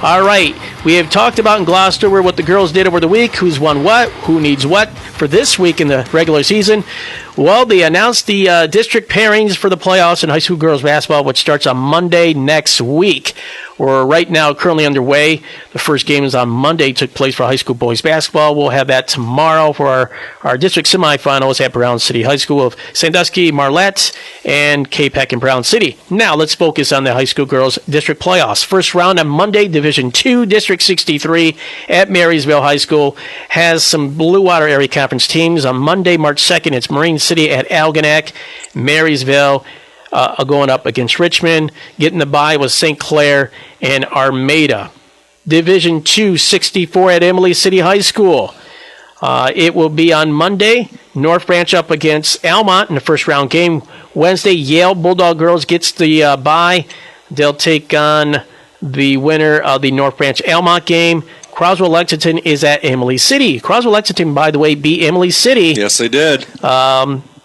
All right, we have talked about in Gloucester what the girls did over the week, who's won what, who needs what for this week in the regular season. Well, they announced the district pairings for the playoffs in high school girls basketball, which starts on Monday next week. We're right now currently underway. The first game is on Monday, took place for high school boys basketball. We'll have that tomorrow for our district semifinals at Brown City High School of Sandusky, Marlette, and K-Peck and Brown City. Now, let's focus on the high school girls district playoffs. First round on Monday, Division II, District 63 at Marysville High School has some Blue Water Area Conference teams. On Monday, March 2nd, it's Marine City at Algonac, Marysville going up against Richmond. Getting the bye was St. Clair and Armada. Division II, 64 at Emily City High School. It will be on Monday. North Branch up against Almont in the first round game. Wednesday, Yale Bulldog Girls gets the bye. They'll take on the winner of the North Branch Almont game. Croswell-Lexington is at Emily City. Croswell-Lexington, by the way, beat Emily City. Yes, they did.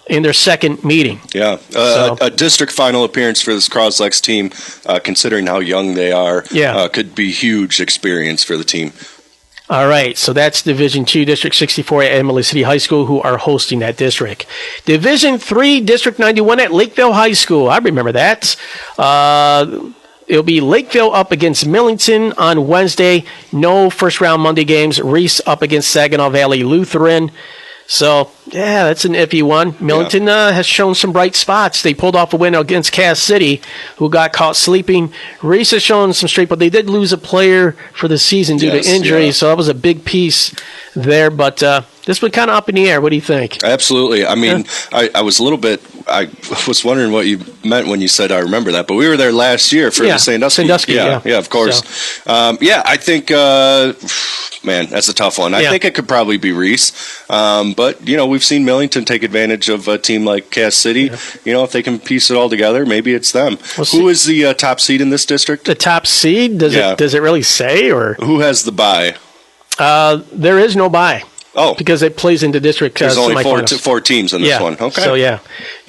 In their second meeting. Yeah. A district final appearance for this Croslex team, considering how young they are, could be huge experience for the team. All right, so that's Division II, District 64 at Emily City High School, who are hosting that district. Division III, District 91 at Lakeville High School. I remember that. It'll be Lakeville up against Millington on Wednesday. No first-round Monday games. Reese up against Saginaw Valley Lutheran. So, yeah, that's an iffy one. Millington has shown some bright spots. They pulled off a win against Cass City, who got caught sleeping. Reese has shown some strength, but they did lose a player for the season due to injury, so that was a big piece there. But this one kind of up in the air. What do you think? Absolutely. I mean, I was a little bit... I was wondering what you meant when you said I remember that, but we were there last year for the Sandusky. Yeah, of course. So. I think... man, that's a tough one. I think it could probably be Reese. But, we've seen Millington take advantage of a team like Cass City. Yeah. If they can piece it all together, maybe it's them. Who is the top seed in this district? The top seed? Does it really say? Or who has the bye? There is no bye. Oh. Because it plays into district There's only four teams in this one. Okay. So,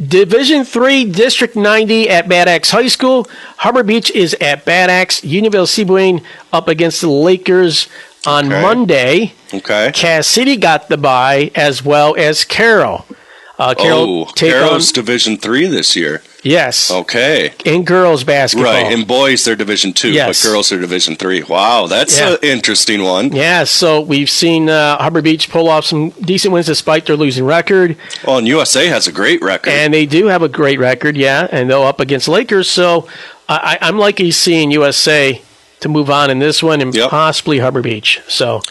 Division III, District 90 at Bad Axe High School. Harbor Beach is at Bad Axe. Unionville-Seaboyne up against the Lakers on Monday. Okay. Cass City got the bye, as well as Carroll. Carroll's Division III this year. Yes. Okay. In girls basketball. Right. In boys, they're Division II, but girls are Division III. Wow, that's an interesting one. Yeah, so we've seen Harbor Beach pull off some decent wins despite their losing record. Well, and USA has a great record. And they do have a great record, and they'll up against Lakers. So I'm likely seeing USA to move on in this one and possibly Harbor Beach. So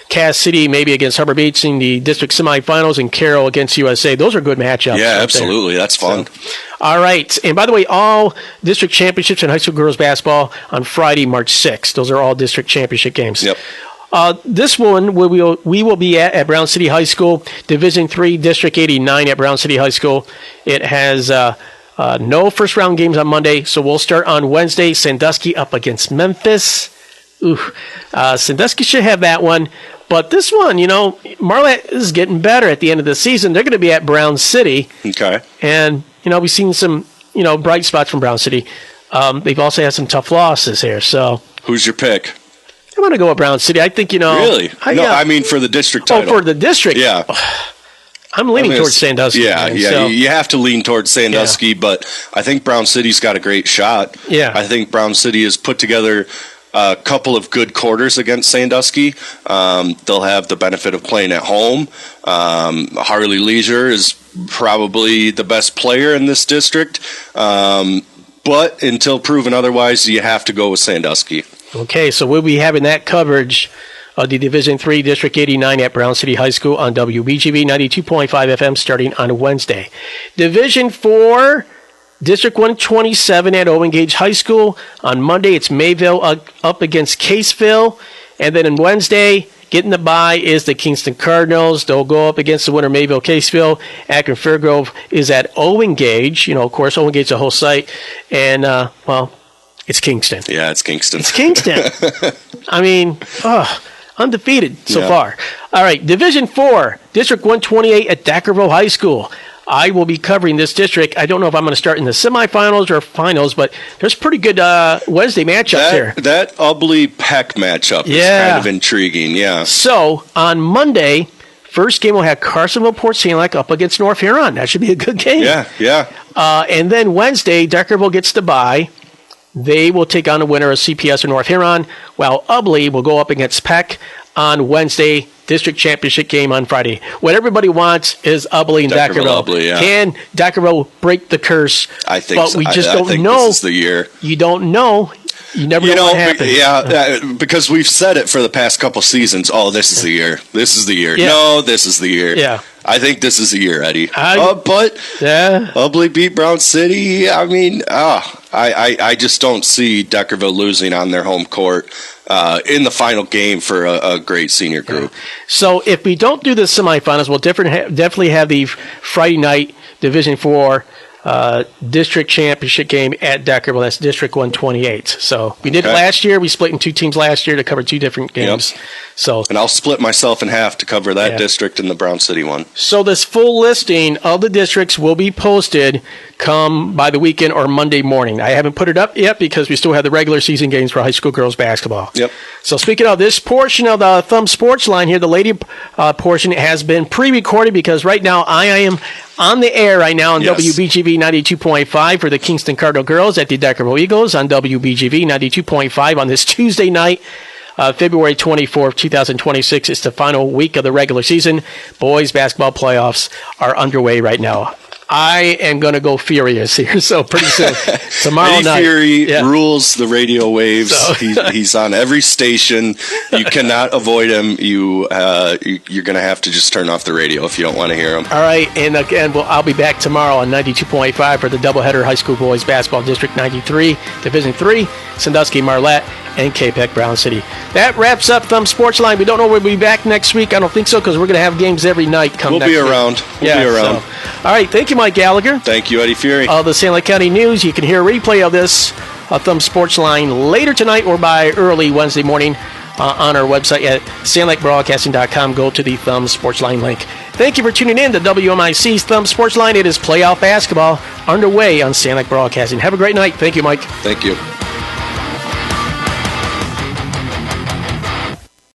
Cass City maybe against Harbor Beach in the district semifinals and Carroll against USA. Those are good matchups. Yeah, absolutely. That's fun. So, all right. And by the way, all district championships in high school girls basketball on Friday, March 6th. Those are all district championship games. Yep. This one we will be at Brown City High School, Division III, District 89 at Brown City High School. It has no first-round games on Monday, so we'll start on Wednesday. Sandusky up against Memphis. Sandusky should have that one. But this one, Marlette is getting better at the end of the season. They're going to be at Brown City. Okay. And, we've seen some, bright spots from Brown City. They've also had some tough losses here. So, who's your pick? I'm going to go with Brown City. I think, Really? I mean for the district title. Oh, for the district? Yeah. I'm leaning towards Sandusky. Yeah. So. You have to lean towards Sandusky, but I think Brown City's got a great shot. Yeah. I think Brown City has put together a couple of good quarters against Sandusky. They'll have the benefit of playing at home. Harley Leisure is probably the best player in this district. But until proven otherwise, you have to go with Sandusky. Okay, so we'll be having that coverage of the Division III District 89 at Brown City High School on WBGB 92.5 FM starting on Wednesday. Division IV District 127 at Owen Gage High School. On Monday, it's Mayville up against Caseville. And then on Wednesday, getting the bye is the Kingston Cardinals. They'll go up against the winner, Mayville Caseville. Akron Fairgrove is at Owen Gage. Of course, Owen Gage is a whole site. And, it's Kingston. Yeah, it's Kingston. It's Kingston. I mean, undefeated so far. All right, Division IV, District 128 at Dackerville High School. I will be covering this district. I don't know if I'm going to start in the semifinals or finals, but there's pretty good Wednesday matchups there. That Ubly Peck matchup is kind of intriguing, yeah. So, on Monday, first game we'll have Carsonville Port Sanilac up against North Huron. That should be a good game. Yeah. And then Wednesday, Deckerville gets the bye. They will take on the winner of CPS or North Huron, while Ubly will go up against Peck on Wednesday. District championship game on Friday. What everybody wants is Ubly and Deckerville. Can Deckerville break the curse? I think but so. we just I don't think know. This is the year. You don't know. You never know what happens. Yeah, because we've said it for the past couple seasons. Oh, this is the year. This is the year. Yeah. No, this is the year. Yeah. I think this is the year, Eddie. But Ubly beat Brown City. I mean, I just don't see Deckerville losing on their home court in the final game for a great senior group. Yeah. So if we don't do the semifinals, we'll definitely have the Friday night Division IV district championship game at Deckerville. That's District 128. So we did it last year. We split in two teams last year to cover two different games. Yep. So, and I'll split myself in half to cover that district and the Brown City one. So this full listing of the districts will be posted come by the weekend or Monday morning. I haven't put it up yet because we still have the regular season games for high school girls basketball. Yep. So speaking of this portion of the Thumb Sports Line here, the lady portion has been pre-recorded because right now I am on the air right now on WBGV 92.5 for the Kingston Cardinal girls at the Deckerville Eagles on WBGV 92.5 on this Tuesday night. February 24th, 2026. It's the final week of the regular season. Boys basketball playoffs are underway right now. I am going to go furious here, so pretty soon. Tomorrow Eddie night. Fury rules the radio waves. So. He's on every station. You cannot avoid him. You're going to have to just turn off the radio if you don't want to hear him. All right, and again, I'll be back tomorrow on 92.5 for the doubleheader high school boys basketball District 93, Division 3, Sandusky, Marlette, and K-Peck Brown City. That wraps up Thumb Sports Line. We don't know when we'll be back next week. I don't think so because we're going to have games every night come next week. We'll be around. All right, thank you, Mike Gallagher. Thank you, Eddie Fury. The Sanilac County News. You can hear a replay of this Thumb Sports Line later tonight or by early Wednesday morning on our website at sanilacbroadcasting.com. Go to the Thumb Sports Line link. Thank you for tuning in to WMIC's Thumb Sports Line. It is playoff basketball underway on Sanilac Broadcasting. Have a great night. Thank you, Mike. Thank you.